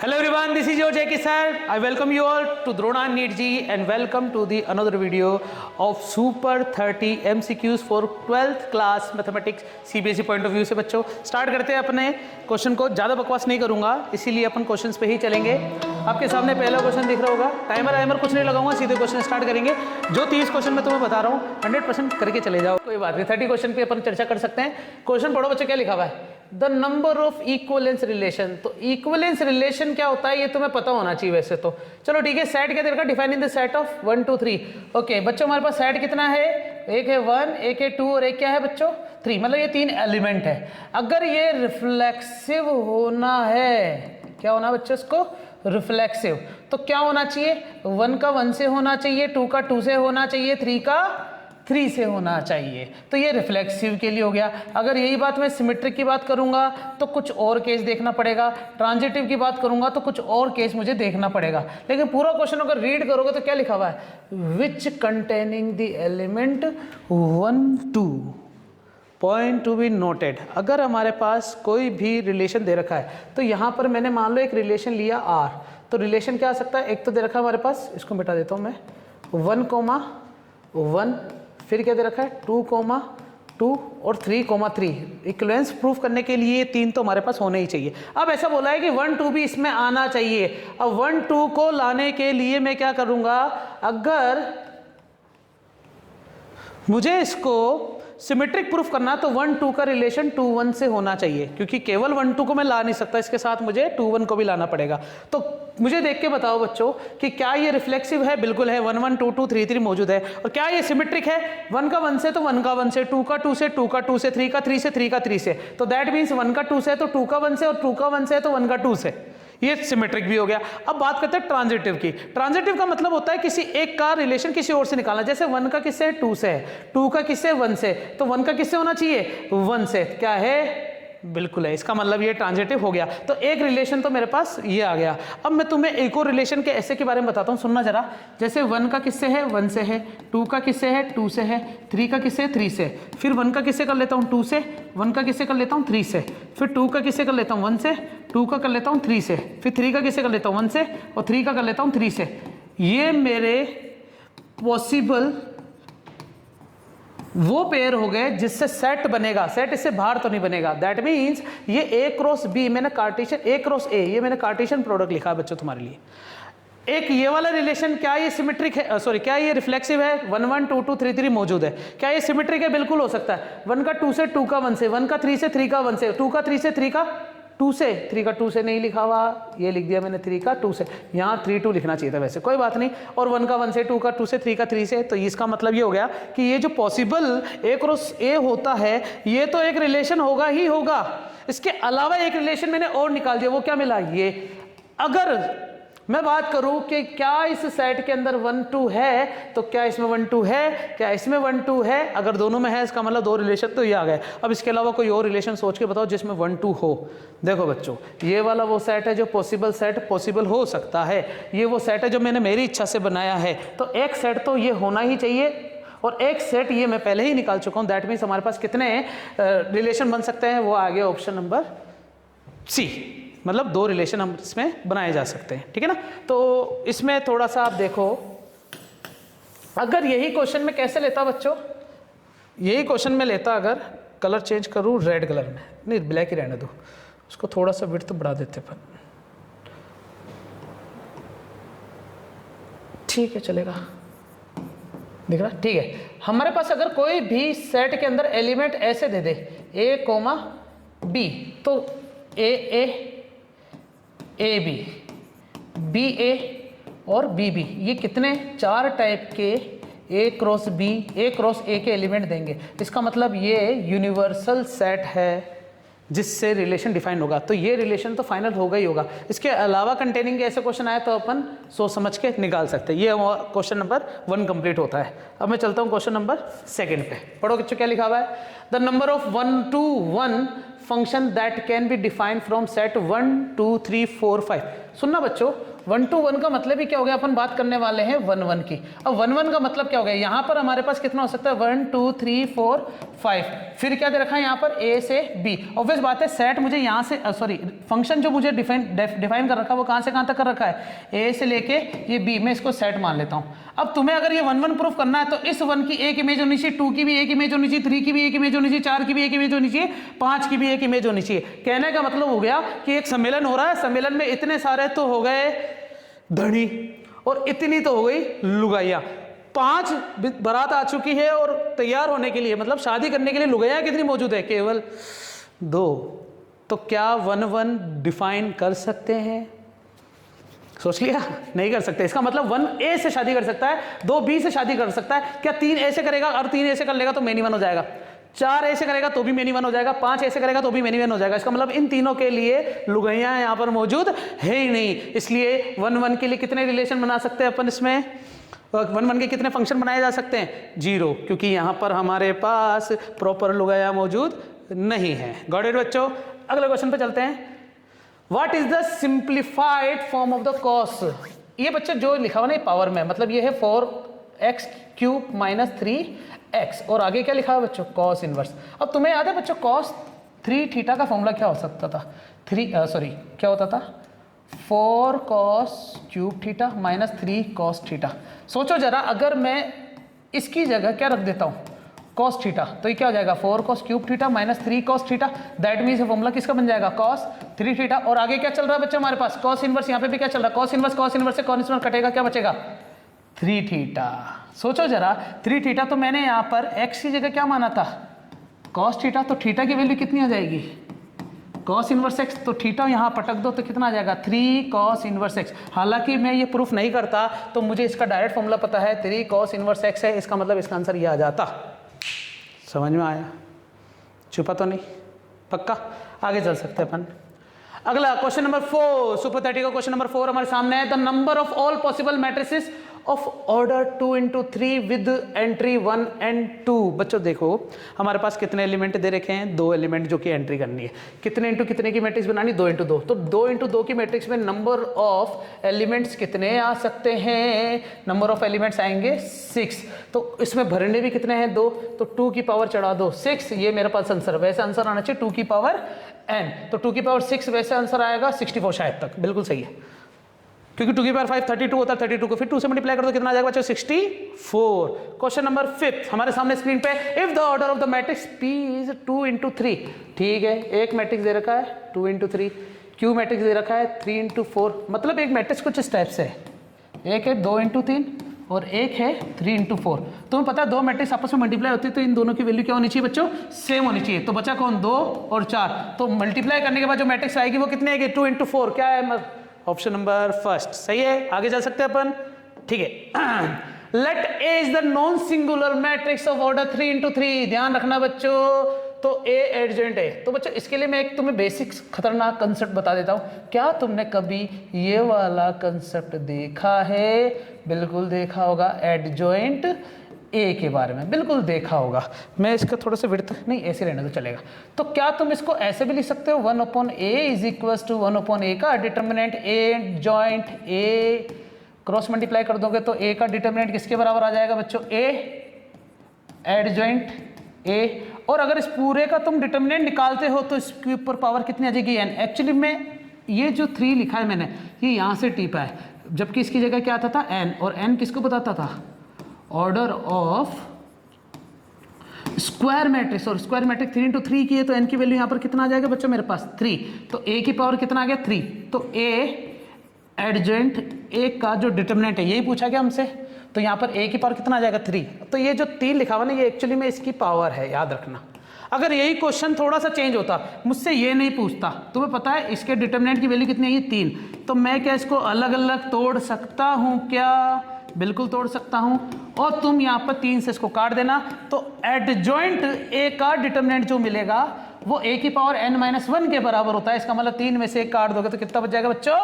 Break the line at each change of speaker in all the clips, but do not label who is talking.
Hello everyone, this is your Jackie sir. I welcome you all to Drona NEET G and welcome to the another video of Super 30 MCQs for 12th class Mathematics CBSE point of view से बच्चों start करते हैं अपने question को। ज़्यादा बकवास नहीं करूँगा, इसीलिए अपन क्वेश्चंस पे ही चलेंगे। आपके सामने पहला क्वेश्चन दिख रहा होगा, टाइमर वाइमर कुछ नहीं लगाऊंगा, सीधे क्वेश्चन स्टार्ट करेंगे। जो 30 क्वेश्चन मैं तुम्हें बता रहा हूँ 100% करके चले जाओ, कोई बात नहीं। 30 क्वेश्चन पे अपन चर्चा कर सकते हैं। क्वेश्चन पढ़ो बच्चों, क्या लिखा हुआ है? The number of equivalence relation. तो इक्वलेंस रिलेशन क्या होता है ये तुम्हें पता होना चाहिए वैसे तो। चलो ठीक है, सेट क्या दे रखा? Defining the set of 1 2 3। Okay बच्चों, हमारे पास सेट कितना है? एक है 1, एक है 2 और एक क्या है बच्चों? 3। मतलब ये 3 एलिमेंट है। अगर ये रिफ्लेक्सिव होना है, क्या होना बच्चों इसको? रिफ्लेक्सिव। तो क्या होना चाहिए? 1 का 1 से होना चाहिए, 2 का 2 से होना चाहिए, 3 का 3 से होना चाहिए। तो ये रिफ्लेक्सिव के लिए हो गया। अगर यही बात मैं सिमेट्रिक की बात करूंगा तो कुछ और केस देखना पड़ेगा, ट्रांजिटिव की बात करूंगा तो कुछ और केस मुझे देखना पड़ेगा। लेकिन पूरा क्वेश्चन अगर रीड करोगे तो क्या लिखा हुआ है? Which containing the element 1 2 point to be noted. अगर हमारे पास कोई भी रिलेशन दे रखा है तो यहाँ पर मैंने मान लो एक रिलेशन लिया R, तो रिलेशन क्या आ सकता है? एक तो दे रखा है हमारे पास, इसको मिटा देता हूँ मैं, 1,1, फिर क्या दे रखा है? 2,2 और 3,3। इक्विवेलेंस प्रूफ करने के लिए 3 तो हमारे पास होने ही चाहिए। अब ऐसा बोला है कि 1 2 भी इसमें आना चाहिए। अब 1 2 को लाने के लिए मैं क्या करूंगा? अगर मुझे इसको सिमेट्रिक प्रूफ करना तो 1 2 का रिलेशन 2 1 से होना चाहिए, क्योंकि केवल 1 2 को मैं ला नहीं सकता, इसके साथ मुझे 2 1 को भी लाना पड़ेगा। तो मुझे देख के बताओ बच्चों कि क्या ये रिफ्लेक्सिव है? बिल्कुल है। 1 1 2 2 3 3 मौजूद है। और क्या ये सिमेट्रिक है? 1 का 1 से तो 1 का 1 से, 2 का 2 से, 2 का 2 से, 3 का 3 से, 3 का 3 से। तो दैट मीन्स 1 का 2 से तो 2 का 1 से, और 2 का 1 से तो 1 का 2 से। ये सिमेट्रिक भी हो गया। अब बात करते हैं ट्रांजिटिव की। ट्रांजिटिव का मतलब होता है किसी एक का रिलेशन किसी और से निकालना। जैसे 1 का किससे है? 2 से है, 2 का किससे? 1 से। तो 1 का किससे होना चाहिए? 1 से। क्या है? बिल्कुल है। इसका मतलब ये ट्रांजिटिव हो गया। तो एक रिलेशन तो मेरे पास ये आ गया। अब मैं तुम्हें एक और रिलेशन के ऐसे के बारे में बताता हूँ, सुनना जरा। जैसे 1 का किससे है? 1 से है, 2 का किससे है? 2 से है, 3 का किससे? 3 से। फिर 1 का किससे कर लेता हूँ? 2 से। 1 का किससे कर लेता हूँ? 3 से। फिर 2 का किससे कर लेता हूँ? 1 से। 2 का कर लेता हूँ 3 से। फिर 3 का किससे कर लेता हूँ? 1 से। और 3 का कर लेता हूँ 3 से। ये मेरे पॉसिबल वो पेयर हो गए जिससे सेट बनेगा। सेट इससे बाहर तो नहीं बनेगा। दैट मीन्स ये A क्रॉस B, मैंने कार्टेशियन A क्रॉस A, ये मैंने कार्टेशियन प्रोडक्ट लिखा है बच्चों तुम्हारे लिए। एक ये वाला रिलेशन, क्या ये सिमेट्रिक है? सॉरी, क्या ये रिफ्लेक्सिव है? 1 1 2 2 3 3 मौजूद है। क्या ये सिमेट्रिक है? बिल्कुल हो सकता है। 1 का 2 से, 2 का 1 से, 1 का 3 से, 3 का 1 से, 2 का 3 से, 3 का 2 से। 3 का 2 से नहीं लिखा हुआ, ये लिख दिया मैंने 3 का 2 से। यहाँ 3 2 लिखना चाहिए था वैसे, कोई बात नहीं। और 1 का 1 से, 2 का 2 से, 3 का 3 से। तो इसका मतलब ये हो गया कि ये जो पॉसिबल A क्रॉस A होता है ये तो एक रिलेशन होगा ही होगा। इसके अलावा एक रिलेशन मैंने और निकाल दिया, वो क्या मिला? ये। अगर मैं बात करूं कि क्या इस सेट के अंदर 1 2 है, तो क्या इसमें 1 2 है? क्या इसमें 1 2 है? अगर दोनों में है इसका मतलब 2 रिलेशन तो ये आ गए। अब इसके अलावा कोई और रिलेशन सोच के बताओ जिसमें 1 2 हो। देखो बच्चों, ये वाला वो सेट है जो पॉसिबल सेट पॉसिबल हो सकता है। ये वो सेट है जो मैंने मेरी इच्छा से बनाया है। तो एक सेट तो ये होना ही चाहिए, और एक सेट ये मैं पहले ही निकाल चुका हूँ। दैट मीन्स हमारे पास कितने रिलेशन बन सकते हैं? वो आ गया ऑप्शन नंबर C। मतलब 2 रिलेशन हम इसमें बनाए जा सकते हैं, ठीक है ना। तो इसमें थोड़ा सा आप देखो, अगर यही क्वेश्चन में कैसे लेता बच्चों, यही क्वेश्चन में लेता, अगर कलर चेंज करूँ रेड कलर में, नहीं ब्लैक ही रहने दो, उसको थोड़ा सा विड्थ बढ़ा देते अपन, ठीक है चलेगा, दिख रहा? ठीक है। हमारे पास अगर कोई भी सेट के अंदर एलिमेंट ऐसे दे दे A, B, तो A A B, B A और B B, ये कितने? 4 टाइप के A cross B, A cross A के एलिमेंट देंगे। इसका मतलब ये यूनिवर्सल सेट है जिससे रिलेशन डिफाइन होगा। तो ये रिलेशन तो फाइनल होगा ही होगा। इसके अलावा कंटेनिंग के ऐसे क्वेश्चन आए तो अपन सोच समझ के निकाल सकते हैं। ये क्वेश्चन नंबर 1 कंप्लीट होता है। अब मैं चलता हूँ क्वेश्चन नंबर 2 पे। पढ़ो बच्चों क्या लिखा हुआ है? The number of 1 to 1 function that can be defined from set 1 2 3 4 5। सुनना बच्चों, 1 to 1 का मतलब ही क्या हो गया, अपन बात करने वाले हैं 1 1 की। अब 1 1 का मतलब क्या हो गया, यहाँ पर हमारे पास कितना हो सकता है 1 2 3 4 5, फिर क्या दे रखा है यहाँ पर a से b। ऑब्वियस बात है सेट मुझे यहाँ से सॉरी फंक्शन जो मुझे डिफाइन कर रखा है वो कहाँ से कहाँ तक कर रखा है, a से लेके ये b, मैं इसको सेट मान लेता हूँ। अब तुम्हें अगर ये 1 1 प्रूफ करना है तो इस 1 की एक इमेज होनी चाहिए, 2 की भी एक इमेज होनी चाहिए, 3 की भी एक इमेज होनी चाहिए, 4 की भी एक इमेज होनी चाहिए, 5 की भी एक इमेज होनी चाहिए। कहने का मतलब हो गया कि एक सम्मेलन हो रहा है, सम्मेलन में इतने सारे तो हो गए धनी और इतनी तो हो गई लुगाइया। 5 बारात आ चुकी है और तैयार होने के लिए मतलब शादी करने के लिए लुगाइया कितनी मौजूद है, केवल 2। तो क्या 1 1 डिफाइन कर सकते हैं, सोच लिया, नहीं कर सकते। इसका मतलब 1 a से शादी कर सकता है, 2 b से शादी कर सकता है। क्या 3 a से करेगा और 3 a से कर लेगा तो मेनी 1 हो जाएगा, 4 a से करेगा तो भी मेनी 1 हो जाएगा, 5 a से करेगा तो भी मेनी 1 हो जाएगा। इसका मतलब इन तीनों के लिए लुगाइयां यहाँ पर मौजूद है ही नहीं। इसलिए 1 1 के लिए कितने रिलेशन बना सकते हैं अपन, इसमें 1 1 के कितने फंक्शन बनाए जा सकते हैं, 0, क्योंकि यहाँ पर हमारे पास प्रॉपर लुगाइया मौजूद नहीं है। गॉट इट बच्चों। अगले क्वेश्चन पे चलते हैं। What is the simplified form of the cos. ये बच्चे जो लिखा हुआ ना पावर में, मतलब ये है 4x³ - 3x और आगे क्या लिखा है बच्चों, कॉस इनवर्स। अब तुम्हें याद है बच्चों कॉस 3 थीटा का फॉर्मूला क्या हो सकता था, क्या होता था 4 cos³ थीटा - 3 cos थीटा। सोचो जरा, अगर मैं इसकी जगह क्या रख देता हूँ cos थीटा, तो ये क्या हो जाएगा 4 cos³ theta - 3 cos theta. That means ये फॉर्मूला किसका बन जाएगा, cos 3 थीटा। और आगे क्या चल रहा है बच्चे हमारे पास, cos इनवर्स। यहाँ पे भी क्या चल रहा है, cos इनवर्स से cos इनवर्स कटेगा, क्या बचेगा 3 थीटा। सोचो जरा 3 थीटा, तो मैंने यहाँ पर x की जगह क्या माना था cos थीटा, तो थीटा की वैल्यू कितनी आ जाएगी cos इनवर्स x, तो थीटा यहाँ पटक दो तो कितना आ जाएगा 3 cos इनवर्स x। हालांकि मैं ये प्रूफ नहीं करता तो मुझे इसका डायरेक्ट फॉर्मूला पता है, 3 cos इनवर्स x है, इसका मतलब इसका आंसर ये आ जाता। समझ में आया, छुपा तो नहीं, पक्का। आगे चल सकते हैं अपन। अगला क्वेश्चन नंबर 4, सुपरथेटिकल क्वेश्चन नंबर 4 हमारे सामने है। The number of all possible matrices of order 2 × 3 with entry 1 and 2। बच्चों देखो हमारे पास कितने एलिमेंट दे रखे हैं, 2 एलिमेंट जो कि एंट्री करनी है। कितने इंटू कितने की मैट्रिक्स बनानी, 2 × 2। तो 2 × 2 की मैट्रिक्स में नंबर ऑफ एलिमेंट्स कितने आ सकते हैं, नंबर ऑफ एलिमेंट्स आएंगे 6। तो इसमें भरने भी कितने हैं 2, तो 2 की पावर चढ़ा दो 6, ये मेरे पास आंसर। वैसे आंसर आना चाहिए 2 की पावर n, तो 2 की पावर 6 वैसे आंसर आएगा 64 शायद तक, बिल्कुल सही है, क्योंकि 2 की पावर 5 32 होता है, 32 को फिर 2 से मल्टीप्लाई कर दो, कितना आ जाएगा बच्चों 64। क्वेश्चन नंबर 5 हमारे सामने स्क्रीन पे, if the order of the matrix P is 2 × 3। ठीक है, एक मैट्रिक्स दे रखा है 2 × 3, Q मैट्रिक्स दे रखा है 3 × 4। मतलब एक मैट्रिक्स कुछ इस टाइप से है, एक है 2 × 3 और एक है 3 × 4। तुम्हें पता है 2 मैट्रिक्स आपस में मल्टीप्लाई होती है तो इन दोनों की वैल्यू क्या होनी चाहिए बच्चों, सेम होनी चाहिए। तो बचा कौन 2 और 4, तो मल्टीप्लाई करने के बाद जो मैट्रिक्स आएगी वो कितने आएगी 2 × 4, क्या है ऑप्शन नंबर फर्स्ट, सही है। आगे चल सकते हैं अपन, ठीक है। Let A is the non singular matrix of order 3 × 3। ध्यान रखना बच्चों, तो ए एडजेंट है। तो बच्चों इसके लिए मैं एक तुम्हें बेसिक खतरनाक कंसेप्ट बता देता हूं। क्या तुमने कभी ये वाला कंसेप्ट देखा है, बिल्कुल देखा होगा, एडजॉइंट ए के बारे में बिल्कुल देखा होगा। मैं इसका थोड़ा सा विड्थ नहीं ऐसे रहने तो चलेगा। तो क्या तुम इसको ऐसे भी लिख सकते हो 1/a is equal to 1/a का determinant a joint A, cross multiply कर दोगे तो a का डिटर्मिनेंट किसके बराबर आ जाएगा बच्चों, a एडजॉइंट a। और अगर इस पूरे का तुम डिटर्मिनेंट निकालते हो तो इसके ऊपर पावर कितनी आ जाएगी n। एक्चुअली में ये जो 3 लिखा है मैंने ये यहाँ से टिपा है, जबकि इसकी जगह क्या आता था n, और n किसको बताता था, ऑर्डर ऑफ स्क्वायर मैट्रिक्स। और स्क्वायर मैट्रिक्स 3 × 3 की है तो n की वैल्यू यहाँ पर कितना आ जाएगा बच्चों मेरे पास 3, तो a की पावर कितना आ गया 3। तो a एडजेंट a का जो डिटर्मिनेंट है यही पूछा गया हमसे, तो यहाँ पर a की पावर कितना आ जाएगा 3। तो ये जो 3 लिखा हुआ ना ये एक्चुअली में इसकी पावर है, याद रखना। अगर यही क्वेश्चन थोड़ा सा चेंज होता, मुझसे ये नहीं पूछता, तुम्हें पता है इसके डिटर्मिनेंट की वैल्यू कितनी है 3, तो मैं क्या इसको अलग अलग तोड़ सकता हूँ क्या, बिल्कुल तोड़ सकता हूं। और तुम यहां पर 3 से इसको काट देना, तो एडजॉइंट ए का डिटर्मिनेंट जो मिलेगा वो a की पावर n-1 के बराबर होता है। इसका मतलब 3 में से 1 काट दोगे तो कितना बच जाएगा बच्चों,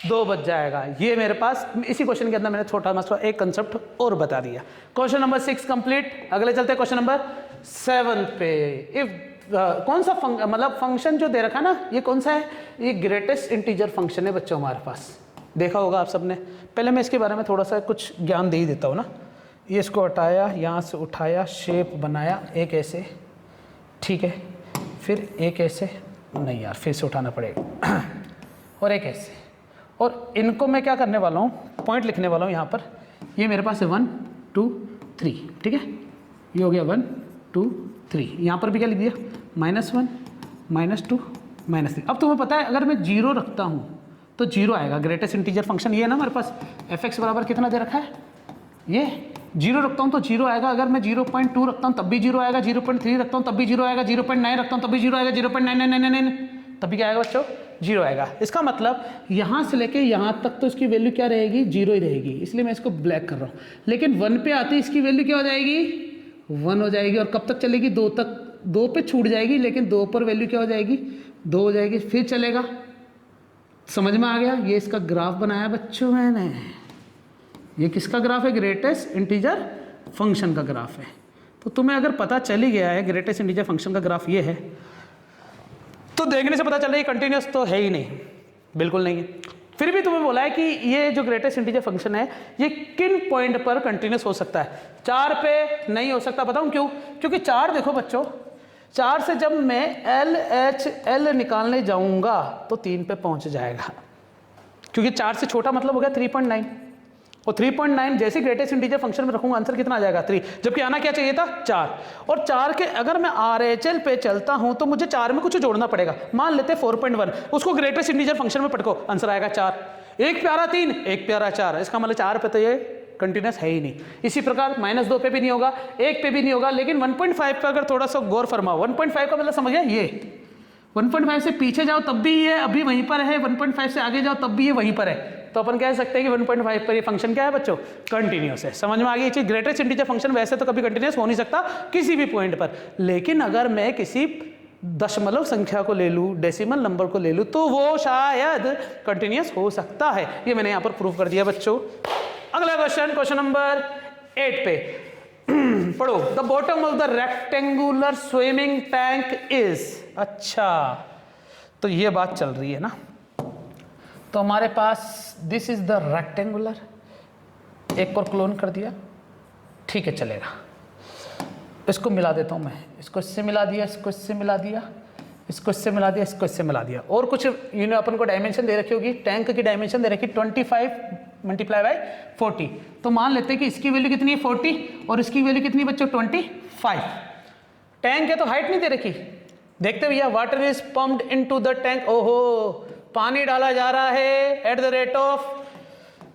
2 बच जाएगा। ये मेरे पास इसी क्वेश्चन के अंदर मैंने छोटा मसला एक कंसेप्ट और बता दिया। Question number 6 complete. अगले चलते हैं क्वेश्चन नंबर 7 पे। इफ कौन सा मतलब फंक्शन जो दे रखा है ना, ये कौन सा है, ये ग्रेटेस्ट इंटीजर फंक्शन है बच्चों हमारे पास, देखा होगा आप सबने। पहले मैं इसके बारे में थोड़ा सा कुछ ज्ञान दे ही देता हूँ ना। ये इसको हटाया, यहाँ से उठाया, शेप बनाया एक ऐसे, ठीक है, फिर एक ऐसे, नहीं यार फिर से उठाना पड़ेगा और एक ऐसे, और इनको मैं क्या करने वाला हूँ, पॉइंट लिखने वाला हूँ यहाँ पर। ये मेरे पास है 1 2 3, ठीक है, ये हो गया 1 2 3, यहाँ पर भी क्या लिख दिया -1 -2 -3। अब तुम्हें पता है अगर मैं 0 रखता हूँ तो 0 आएगा, ग्रेटेस्ट इंटीजर फंक्शन ये है ना हमारे पास, fx बराबर कितना दे रखा है, ये 0 रखता हूँ तो 0 आएगा, अगर मैं 0.2 रखता हूँ तब भी 0 आएगा, 0.3 रखता हूँ तब भी 0 आएगा, 0.9 रखता हूँ तब भी 0 आएगा, 0.9999 तब भी क्या आएगा बच्चों, 0 आएगा। इसका मतलब यहाँ से लेके यहाँ तक तो इसकी वैल्यू क्या रहेगी, 0 ही रहेगी, इसलिए मैं इसको ब्लैक कर रहा हूँ। लेकिन 1 पे आती इसकी वैल्यू क्या हो जाएगी, 1 हो जाएगी, और कब तक चलेगी, 2 तक, 2 पे छूट जाएगी, लेकिन 2 पर वैल्यू क्या हो जाएगी, 2 हो जाएगी, फिर चलेगा। समझ में आ गया, ये इसका ग्राफ बनाया बच्चों मैंने, ये किसका ग्राफ है, ग्रेटेस्ट इंटीजर फंक्शन का ग्राफ है। तो तुम्हें अगर पता चल ही गया है ग्रेटेस्ट इंटीजर फंक्शन का ग्राफ ये है, तो देखने से पता चल रहा है ये कंटिन्यूस तो है ही नहीं, बिल्कुल नहीं है। फिर भी तुम्हें बोला है कि ये जो ग्रेटेस्ट इंटीजर फंक्शन है ये किन पॉइंट पर कंटिन्यूस हो सकता है, 4 पे नहीं हो सकता। बताऊं क्यों, क्योंकि 4 देखो बच्चों, 4 से जब मैं LHL निकालने जाऊंगा तो 3 पे पहुंच जाएगा, क्योंकि 4 से छोटा मतलब हो गया 3.9, और 3.9 जैसे ग्रेटेस्ट इंटीजर फंक्शन में रखूंगा आंसर कितना आ जाएगा 3, जबकि आना क्या चाहिए था 4। और 4 के अगर मैं RHL पे चलता हूं तो मुझे 4 में कुछ जोड़ना पड़ेगा, मान लेते 4.1, उसको ग्रेटेस्ट इंटीजर फंक्शन में पटको, आंसर आएगा 4, 1 प्यारा 3 1 प्यारा 4, इसका मतलब 4 पे तो ये कंटिन्यूस है ही नहीं। इसी प्रकार -2 पे भी नहीं होगा, 1 पे भी नहीं होगा, लेकिन 1.5 पे अगर थोड़ा सा गौर फरमाओ, 1.5 का मतलब समझ गया, ये 1.5 से पीछे जाओ तब भी ये अभी वहीं पर है, 1.5 से आगे जाओ तब भी ये वहीं पर है, तो अपन कह सकते हैं कि 1.5 पर ये फंक्शन क्या है बच्चों, कंटिन्यूस है। समझ में आ गई ये चीज, ग्रेटेस्ट इंटीजर फंक्शन वैसे तो कभी कंटिन्यूस हो नहीं सकता किसी भी पॉइंट पर, लेकिन अगर मैं किसी दशमलव संख्या को ले लूँ, डेसिमल नंबर को ले लूँ, तो वो शायद कंटिन्यूस हो सकता है। ये मैंने यहाँ पर प्रूव कर दिया बच्चों। अगला क्वेश्चन नंबर 8 पे पढ़ो, the bottom of the rectangular swimming tank is, अच्छा तो ये बात चल रही है ना, तो हमारे पास दिस इज द रेक्टेंगुलर, एक और क्लोन कर दिया, ठीक है चलेगा, इसको मिला देता हूं मैं, इसको इससे मिला दिया, इसको इससे मिला दिया, इसको इससे मिला दिया, इसको इससे मिला दिया, और कुछ अपन को डायमेंशन दे रखी होगी, टैंक की डायमेंशन दे रखी 25 × 40, तो मान लेते हैं कि इसकी वैल्यू कितनी है 40 और इसकी वैल्यू कितनी है बच्चों 25। टैंक है तो हाइट नहीं दे रखी, देखते भैया, water is pumped into the tank, ओहो पानी डाला जा रहा है at the rate of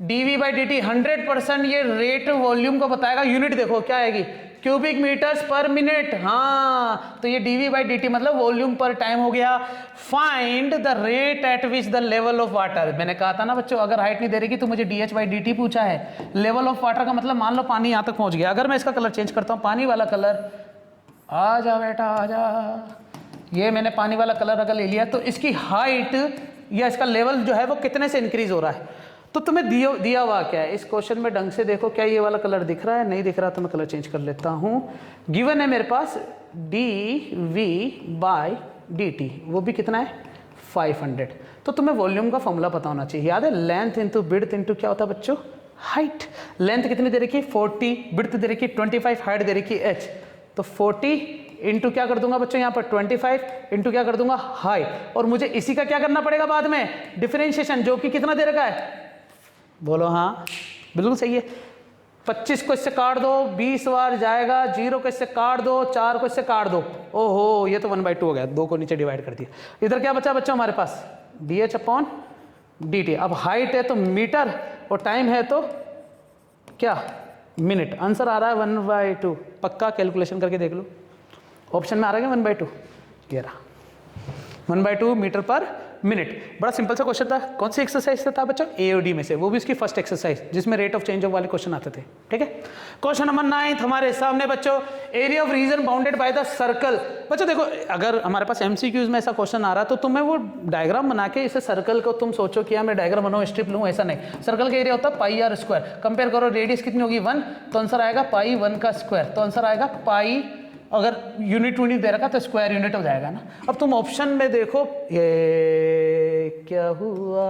dV/dt 100%, ये रेट वॉल्यूम को बताएगा, यूनिट देखो क्या आएगी, क्यूबिक मीटर्स पर मिनट, हाँ तो ये dV/dt मतलब वॉल्यूम पर टाइम हो गया। Find the rate at which the level of water, मैंने कहा था ना बच्चों अगर हाइट नहीं दे रही तो मुझे dH/dt पूछा है, लेवल ऑफ वाटर का मतलब मान लो पानी यहाँ तक पहुंच गया, अगर मैं इसका कलर चेंज करता हूँ, पानी वाला कलर, आ जा बेटा आ जा, ये मैंने पानी वाला कलर अगर ले लिया तो इसकी हाइट या इसका लेवल जो है वो कितने से इंक्रीज हो रहा है, तो तुम्हें दिया हुआ क्या है इस क्वेश्चन में, ढंग से देखो, क्या ये वाला कलर दिख रहा है, नहीं दिख रहा तो मैं कलर चेंज कर लेता हूँ। गिवन है मेरे पास dV/dt, वो भी कितना है 500, तो तुम्हें वॉल्यूम का फॉर्मूला पता होना चाहिए, याद है, लेंथ इंटू विड्थ इंटू क्या होता है बच्चों, हाइट। लेंथ कितनी दे रखी 40, विड्थ दे रखी 25, हाइट दे रखी h, तो 40 इंटू क्या कर दूंगा बच्चों यहाँ पर 25 इंटू क्या कर दूंगा हाइट, और मुझे इसी का क्या करना पड़ेगा बाद में, डिफरेंशिएशन, जो कि कितना दे रखा है, बोलो हाँ बिल्कुल सही है। 25 को इससे काट दो 20 बार जाएगा, 0 को इससे काट दो, 4 को इससे काट दो, ओहो ये तो 1/2 हो गया, 2 को नीचे डिवाइड कर दिया, इधर क्या बचा बच्चों हमारे पास dH/dt। अब हाइट है तो मीटर और टाइम है तो क्या मिनट, आंसर आ रहा है 1/2, पक्का कैलकुलेशन करके देख लो, ऑप्शन में आ रहा है 1/2, ये रहा 1/2 मीटर पर मिनट। बड़ा सिंपल सा क्वेश्चन था, कौन सी एक्सरसाइज से था बच्चों, AOD में से, वो भी इसकी फर्स्ट एक्सरसाइज जिसमें रेट ऑफ चेंज ऑफ वाले क्वेश्चन आते थे, ठीक है। क्वेश्चन नंबर 9 हमारे सामने बच्चों, area of reason bounded by the circle. बच्चों देखो अगर हमारे पास MCQs में ऐसा क्वेश्चन आ रहा तो तुम्हें वो डायग्राम बना के इसे सर्कल को तुम सोचो कि मैं डायग्राम बनाऊं स्ट्रिप लूं, ऐसा नहीं, सर्कल का एरिया होता है πr², कंपेयर करो रेडियस कितनी होगी 1, तो आंसर आएगा π1 का स्क्वायर, तो आंसर आएगा π अगर यूनिट दे रखा तो स्क्वायर यूनिट हो जाएगा ना। अब तुम ऑप्शन में देखो, ये क्या हुआ,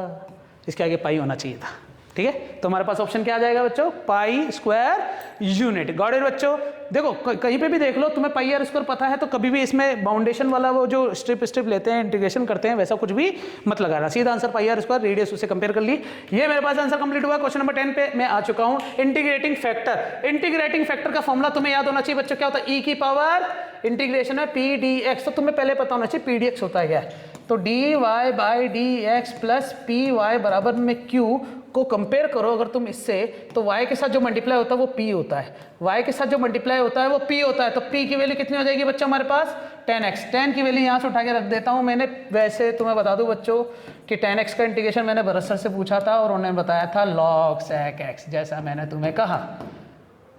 इसके आगे पाई होना चाहिए था, ठीक है। तो हमारे पास ऑप्शन क्या आ जाएगा बच्चों, pi square unit. Got it बच्चों। देखो कहीं पे भी देख लो, तुम्हें पाई आर स्क्वायर पता है तो कभी भी इसमें बाउंडेशन वाला वो जो स्ट्रिप लेते हैं, इंटीग्रेशन करते हैं, वैसा कुछ भी मत लगाना, सीधा answer pi R square, radius उससे कंपेयर कर ली। ये मेरे पास आंसर कंप्लीट हुआ। क्वेश्चन नंबर 10 पे मैं आ चुका हूं। इंटीग्रेटिंग फैक्टर, इंटीग्रेटिंग फैक्टर का फॉर्मूला तुम्हें याद होना चाहिए बच्चों, क्या होता है, ई की पावर इंटीग्रेशन है पी डी एक्स, तो तुम्हें पहले पता होना चाहिए पी डी एक्स होता है क्या। तो D Y by D X plus P Y बराबर में क्यू को कंपेयर करो अगर तुम इससे, तो y के साथ जो मल्टीप्लाई होता है वो p होता है, y के साथ जो मल्टीप्लाई होता है वो p होता है। तो p की वैल्यू कितनी हो जाएगी बच्चों हमारे पास 10x। 10 की वैल्यू यहाँ से उठा के रख देता हूँ मैंने। वैसे तुम्हें बता दूँ बच्चों कि 10x का इंटीग्रेशन मैंने भरत सर से पूछा था और उन्होंने बताया था log sec x, जैसा मैंने तुम्हें कहा।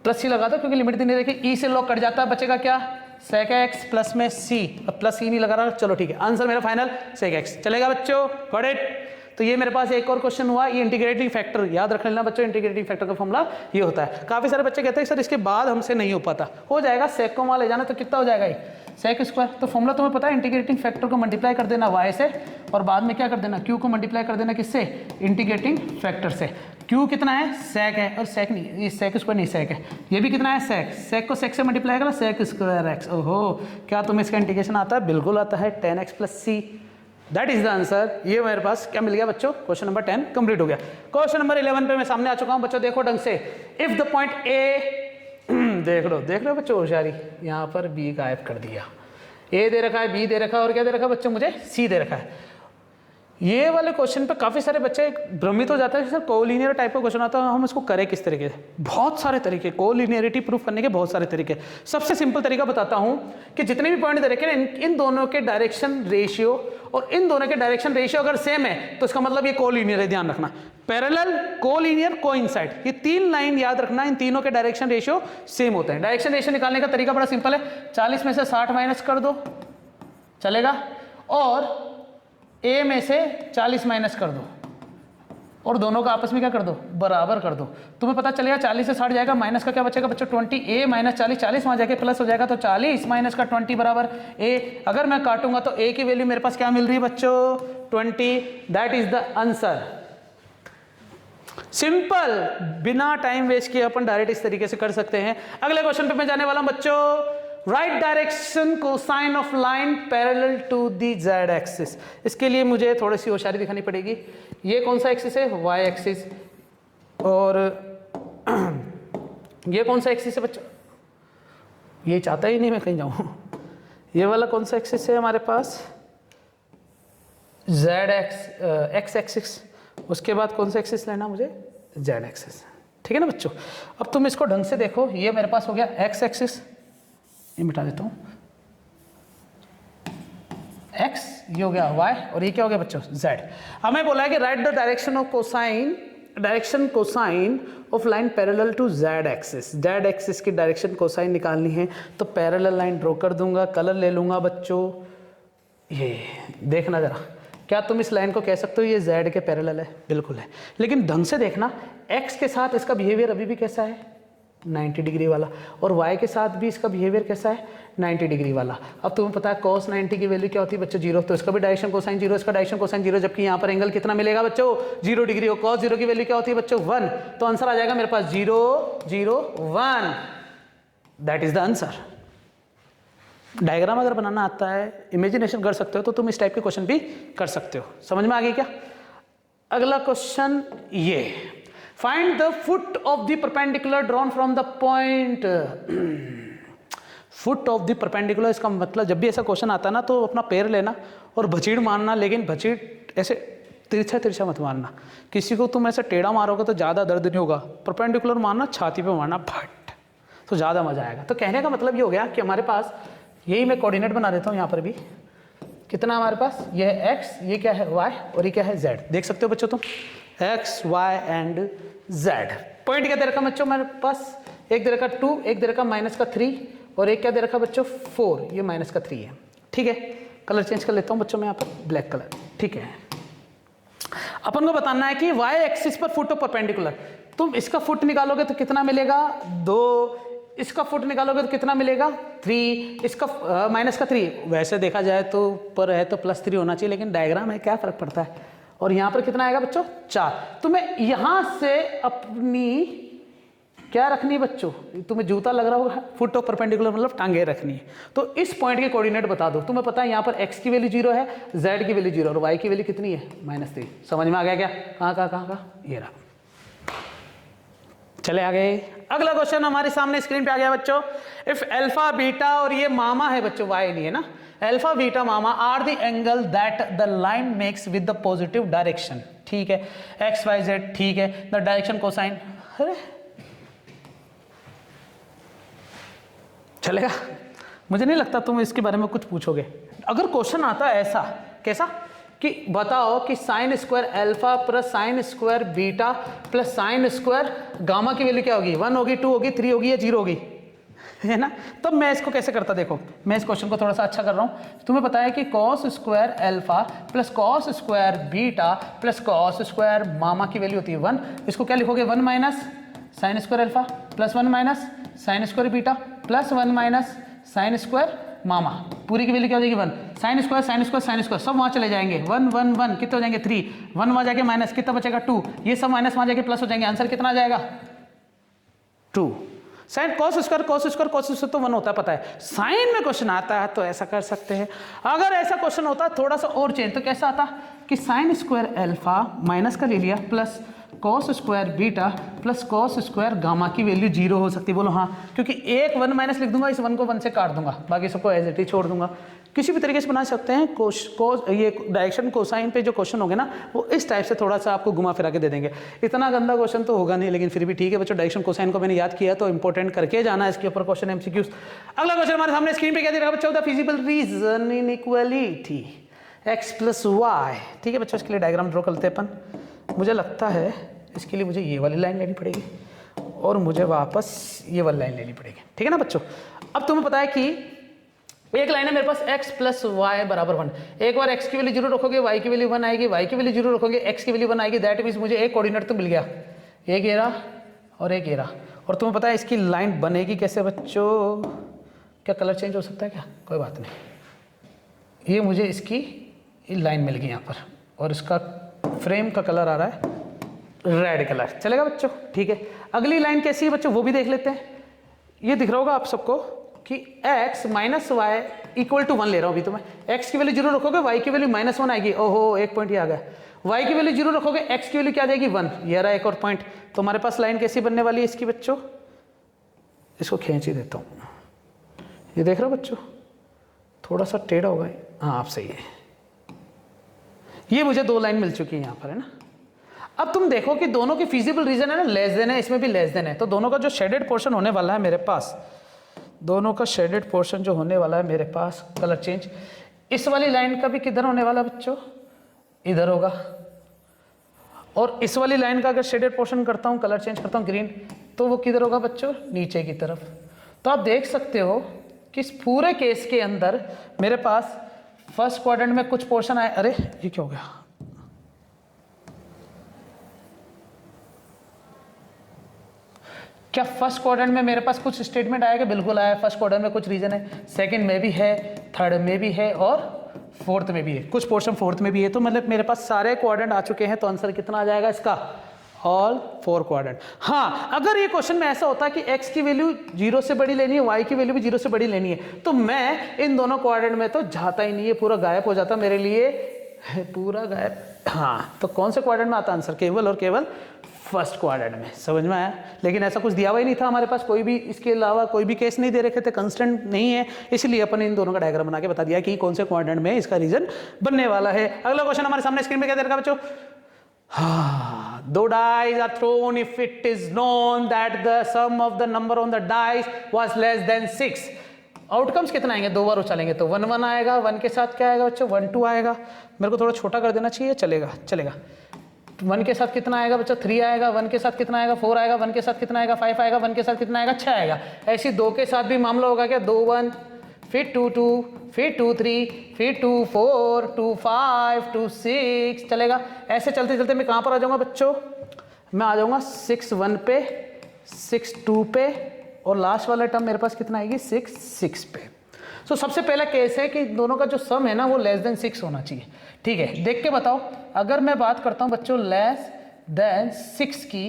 प्लस सी लगा दो क्योंकि लिमिट नहीं देखी, ई से log कट जाता है, बचेगा क्या sec x प्लस में c, अब प्लस सी नहीं लगा रहा, चलो ठीक है, आंसर मेरा फाइनल sec x चलेगा बच्चों। Got it. तो ये मेरे पास एक और क्वेश्चन हुआ, ये इंटीग्रेटिंग फैक्टर याद रख लेना बच्चों, इंटीग्रेटिंग फैक्टर का फॉर्मूला ये होता है। काफी सारे बच्चे कहते हैं सर इसके बाद हमसे नहीं हो पाता, हो जाएगा, सेक को वहां ले जाना तो कितना हो जाएगा ये सेक स्क्वायर। तो फॉर्मूला तुम्हें पता है, इंटीग्रेटिंग फैक्टर को मल्टीप्लाई कर देना y से और बाद में क्या कर देना, q को मल्टीप्लाई कर देना किससे, इंटीग्रेटिंग फैक्टर से। q कितना है, सेक है, और सेक नहीं, ये सेक स्क्वायर नहीं सेक है, ये भी कितना है सेक, सेक को सेक से मल्टीप्लाई करो सेक स्क्वायर x। ओहो, क्या तुम्हें इसका इंटीग्रेशन आता है, बिल्कुल आता है, 10x plus C, that is the answer. ये मेरे पास क्या मिल गया बच्चों, क्वेश्चन नंबर 10 कंप्लीट हो गया। क्वेश्चन नंबर 11 पे मैं सामने आ चुका हूं बच्चों, देखो ढंग से। इफ द पॉइंट ए देख रहे हो बच्चों होशियारी, यहाँ पर बी गायब कर दिया, ए दे रखा है, बी दे रखा है और क्या दे रखा है बच्चों, मुझे सी दे रखा है। ये वाले क्वेश्चन पे काफी सारे बच्चे भ्रमित हो जाते हैं, सर कोलिनियर टाइप का क्वेश्चन आता है, हम इसको करें किस तरीके से। बहुत सारे तरीके, कोलिनियरिटी प्रूफ करने के बहुत सारे तरीके। सबसे सिंपल तरीका बताता हूं कि जितने भी पॉइंट दे रखे हैं इन दोनों के डायरेक्शन रेशियो और इन दोनों के डायरेक्शन रेशियो अगर सेम है तो इसका मतलब ये कोलिनियर है, ध्यान रखना। पैरेलल, कोलिनियर, कोइंसाइड, ये तीन लाइन याद रखना, इन तीनों के डायरेक्शन रेशियो सेम होते हैं। डायरेक्शन रेशियो निकालने का तरीका बड़ा सिंपल है, 40 में से 60 माइनस कर दो चलेगा, और ए में से 40 माइनस कर दो और दोनों का आपस में क्या कर दो, बराबर कर दो। तुम्हें पता चलेगा 40 से 60 जाएगा, माइनस का क्या बचेगा बच्चों 20, ए माइनस 40, 40 वहां जाके प्लस हो जाएगा, तो 40 माइनस का 20 बराबर ए। अगर मैं काटूंगा तो ए की वैल्यू मेरे पास क्या मिल रही है बच्चों, 20, that is the answer. Simple, बिना टाइम वेस्ट किए अपन डायरेक्ट इस तरीके से कर सकते हैं। अगले क्वेश्चन पे मैं जाने वाला हूं बच्चों, right direction cosine of line parallel to the Z axis. इसके लिए मुझे थोड़ी सी होशियारी दिखानी पड़ेगी। ये कौन सा एक्सिस है, वाई एक्सिस, और ये कौन सा एक्सिस है बच्चों, ये चाहता ही नहीं मैं कहीं जाऊं। ये वाला कौन सा एक्सिस है हमारे पास, जेड एक्स एक्सिस, उसके बाद कौन सा एक्सिस लेना मुझे, जेड एक्सिस, ठीक है ना बच्चों। अब तुम इसको ढंग से देखो, ये मेरे पास हो गया एक्स एक्सिस, ये मिटा देता हूं, x ये हो गया y और ये क्या हो गया बच्चों z। हमें बोला है कि write the direction of cosine, direction cosine of line parallel to z axis. z axis की डायरेक्शन कोसाइन निकालनी है तो पैरेलल लाइन ड्रॉ कर दूंगा, कलर ले लूंगा बच्चों। ये देखना जरा, क्या तुम इस लाइन को कह सकते हो ये z के पैरेलल है, बिल्कुल है, लेकिन ढंग से देखना x के साथ इसका बिहेवियर अभी भी कैसा है, 90 डिग्री वाला, और y के साथ भी इसका बिहेवियर कैसा है, 90 डिग्री वाला। अब तुम्हें पता है cos 90 की वैल्यू क्या होती है बच्चों, 0, तो इसका भी डायरेक्शन कोसाइन 0, इसका डायरेक्शन कोसाइन 0, जबकि यहाँ पर एंगल कितना मिलेगा बच्चों, 0 डिग्री। और cos 0 की वैल्यू क्या होती है बच्चों, 1, तो आंसर आ जाएगा मेरे पास 0 0 1, that is the answer. Diagram अगर बनाना आता है, इमेजिनेशन कर सकते हो, तो तुम इस टाइप के क्वेश्चन भी कर सकते हो। समझ में आ गई क्या। अगला क्वेश्चन ये, find the foot of the perpendicular drawn from the point. Foot of the perpendicular, इसका मतलब जब भी ऐसा क्वेश्चन आता है ना तो अपना पैर लेना और भचीड़ मारना, लेकिन भचीड़ ऐसे तिरछा तिरछा मत मारना। किसी को तुम ऐसे टेढ़ा मारोगे तो ज़्यादा दर्द नहीं होगा, परपेंडिकुलर मारना, छाती पे मारना फट, तो ज़्यादा मजा आएगा। तो कहने का मतलब ये हो गया कि हमारे पास, यही मैं कोऑर्डिनेट बना देता हूँ यहाँ पर भी, कितना हमारे पास, ये है x, ये क्या है y और ये क्या है z। देख सकते हो बच्चों तुम, x y and z। Point क्या दे रखा बच्चों मेरे पास, एक दे रखा 2, एक दे रखा -3 और एक क्या दे रखा बच्चों 4, ये -3 है, ठीक है। कलर चेंज कर लेता हूँ बच्चों मैं यहाँ पर, ब्लैक कलर, ठीक है। अपन को बताना है कि y एक्सिस पर फुट ऑफ परपेंडिकुलर, तुम इसका फुट निकालोगे तो कितना मिलेगा, 2 इसका फुट निकालोगे तो कितना मिलेगा 3, इसका माइनस का 3, वैसे देखा जाए तो ऊपर है तो +3 होना चाहिए, लेकिन डायग्राम है क्या फ़र्क पड़ता है। और यहाँ पर कितना आएगा बच्चों 4। तुम्हें यहाँ से अपनी क्या रखनी है बच्चों, तुम्हें जूता लग रहा होगा, फुट ऑफ परपेंडिकुलर मतलब टांगे रखनी है। तो इस पॉइंट के कोऑर्डिनेट बता दो। तुम्हें पता है यहाँ पर x की वैल्यू 0 है, z की वैल्यू 0 और y की वैल्यू कितनी है -3। समझ में आ गया क्या? कहाँ ये रहा। चले आगे। अगला क्वेश्चन हमारे सामने स्क्रीन पे आ गया बच्चों। इफ अल्फा बीटा, और ये मामा है बच्चों, y नहीं है ना, alpha beta gamma are the angle that the line makes with the positive direction. ठीक है, x y z, ठीक है, द डायरेक्शन कोसाइन। अरे चलेगा, मुझे नहीं लगता तुम इसके बारे में कुछ पूछोगे। अगर क्वेश्चन आता है ऐसा, कैसा कि बताओ कि sign square alpha plus sign square beta plus sine square gamma की वैल्यू क्या होगी, 1 होगी, 2 होगी, 3 होगी या 0 होगी, है ना। तब मैं इसको कैसे करता, देखो मैं इस क्वेश्चन को थोड़ा सा अच्छा कर रहा हूँ। तुम्हें पता है कि cos square alpha plus cos square beta plus cos square gamma की वैल्यू होती है 1। इसको क्या लिखोगे, 1 minus sine square alpha plus 1 minus sine square beta plus 1 minus sine square gamma, पूरी की वैल्यू क्या हो जाएगी 1। Sine square sine square sine square सब वहाँ चले जाएंगे, 1 1 1 कितने हो जाएंगे 3, 1 वहाँ जाके माइनस कितना बचेगा 2, ये सब माइनस वहाँ जाके प्लस हो जाएंगे, आंसर कितना आ जाएगा 2। Sine cos square cos square cos square तो 1 होता है, पता है। साइन में क्वेश्चन आता है तो ऐसा कर सकते हैं। अगर ऐसा क्वेश्चन होता थोड़ा सा और चेंज, तो कैसा आता कि साइन स्क्वायर अल्फा माइनस का ले लिया plus cos square beta plus cos square gamma की वैल्यू 0 हो सकती है। बोलो हाँ, क्योंकि एक 1 माइनस लिख दूंगा, इस 1 को 1 से काट दूंगा, बाकी सबको एज इट इज छोड़ दूंगा। किसी भी तरीके से बना सकते हैं। ये डायरेक्शन कोसाइन पे जो क्वेश्चन होंगे ना, वो इस टाइप से थोड़ा सा आपको घुमा फिरा के दे देंगे। इतना गंदा क्वेश्चन तो होगा नहीं, लेकिन फिर भी ठीक है बच्चों, डायरेक्शन कोसाइन को मैंने याद किया तो इंपॉर्टेंट करके जाना है इसके ऊपर क्वेश्चन एमसीक्यूज। अगला क्वेश्चन हमारे सामने स्क्रीन पे क्या दे रहा है बच्चों, the feasible region in equality x plus Y. ठीक है बच्चों, इसके लिए डायग्राम ड्रॉ करते हैं अपन। मुझे लगता है इसके लिए मुझे ये वाली लाइन लेनी पड़ेगी और मुझे वापस ये वाली लाइन लेनी पड़ेगी, ठीक है ना बच्चों। अब तुम्हें पता है कि एक लाइन है मेरे पास x प्लस वाई बराबर 1। एक बार x की वैल्यू 0 रखोगे, y की वैल्यू 1 आएगी, y की वैल्यू 0 रखोगे, x की वैल्यू 1 आएगी। दैट मीन्स मुझे एक कोऑर्डिनेट तो मिल गया, एक ये रहा और एक ये रहा। और तुम्हें पता है इसकी लाइन बनेगी कैसे बच्चों, क्या कलर चेंज हो सकता है क्या, कोई बात नहीं। ये मुझे इसकी लाइन मिल गई यहाँ पर और इसका फ्रेम का कलर आ रहा है रेड कलर, चलेगा बच्चों, ठीक है। अगली लाइन कैसी है बच्चों वो भी देख लेते हैं। ये दिख रहा होगा आप सबको कि x minus Y equal to 1 ले रहा हूँ अभी तो मैं। x की वैल्यू 0 रखोगे, y की वैल्यू -1 आएगी। ओहो, एक पॉइंट ही आ गया। y की वैल्यू 0 रखोगे, x की वैल्यू क्या आ जाएगी 1। ये रहा एक और पॉइंट। तो हमारे पास लाइन कैसी बनने वाली है इसकी बच्चों, इसको खींच ही देता हूँ। ये देख रहे हो बच्चों, थोड़ा सा टेढ़ा होगा, हाँ आप सही है। ये मुझे 2 लाइन मिल चुकी है यहाँ पर, है ना। अब तुम देखो कि दोनों की फिजिबल रीजन है ना, लेस देन है, इसमें भी लेस देन है। तो दोनों का जो शेडेड पोर्शन होने वाला है मेरे पास, दोनों का शेडेड पोर्शन जो होने वाला है मेरे पास, कलर चेंज इस वाली लाइन का भी किधर होने वाला बच्चों, इधर होगा। और इस वाली लाइन का अगर शेडेड पोर्शन करता हूँ, कलर चेंज करता हूँ ग्रीन, तो वो किधर होगा बच्चों, नीचे की तरफ। तो आप देख सकते हो कि इस पूरे केस के अंदर मेरे पास फर्स्ट क्वाड्रेंट में कुछ पोर्शन आए। अरे ये क्या हो गया, क्या फर्स्ट क्वाड्रेंट में मेरे पास कुछ स्टेटमेंट आएगा, बिल्कुल आया। फर्स्ट क्वाड्रेंट में कुछ रीजन है, सेकंड में भी है, थर्ड में भी है और फोर्थ में भी है, कुछ पोर्शन फोर्थ में भी है। तो मतलब मेरे पास सारे क्वाड्रेंट आ चुके हैं। तो आंसर कितना आ जाएगा इसका, ऑल 4 क्वाड्रेंट। हाँ, अगर ये क्वेश्चन में ऐसा होता है कि x की वैल्यू 0 से बड़ी लेनी है, y की वैल्यू भी 0 से बड़ी लेनी है, तो मैं इन दोनों क्वाड्रेंट में तो जाता ही नहीं है, पूरा गायब हो जाता मेरे लिए, पूरा गायब। हाँ, तो कौन से क्वाड्रेंट में आता आंसर, केवल और केवल फर्स्ट क्वाड्रेंट में। समझ में आया। लेकिन ऐसा कुछ दिया हुआ ही नहीं था हमारे पास, कोई भी इसके अलावा कोई भी केस नहीं दे रखे थे, कंस्टेंट नहीं है, इसलिए अपन इन दोनों का डायग्राम बना के बता दिया कि कौन से क्वाड्रेंट में इसका रीजन बनने वाला है। अगला क्वेश्चन हमारे सामने स्क्रीन पे क्या दे रखा बच्चों, दो dice are thrown if it is known that the sum of the number on the dice was less than 6। Outcomes कितना आएंगे, 2 बार उछालेंगे तो 1 1 आएगा, 1 के साथ क्या आएगा बच्चों, 1 2 आएगा। मेरे को थोड़ा छोटा कर देना चाहिए, चलेगा चलेगा। 1 के साथ कितना आएगा बच्चों, 3 आएगा। 1 के साथ कितना आएगा, 4 आएगा। 1 के साथ कितना आएगा, 5 आएगा। 1 के साथ कितना आएगा, 6 आएगा। ऐसी 2 के साथ भी मामला होगा क्या, 2 1, फिर 2 2, फिर 2 3, फिर 2 4, 2 5, 2 6, चलेगा। ऐसे चलते चलते मैं कहाँ पर आ जाऊँगा बच्चों, मैं आ जाऊँगा 6 1 पे, 6 2 पे, और लास्ट वाला टर्म मेरे पास कितना आएगी 6 पे। सो सबसे पहला केस है कि दोनों का जो सम है ना वो लेस देन 6 होना चाहिए। ठीक है, देख के बताओ, अगर मैं बात करता हूँ बच्चों लेस देन 6 की,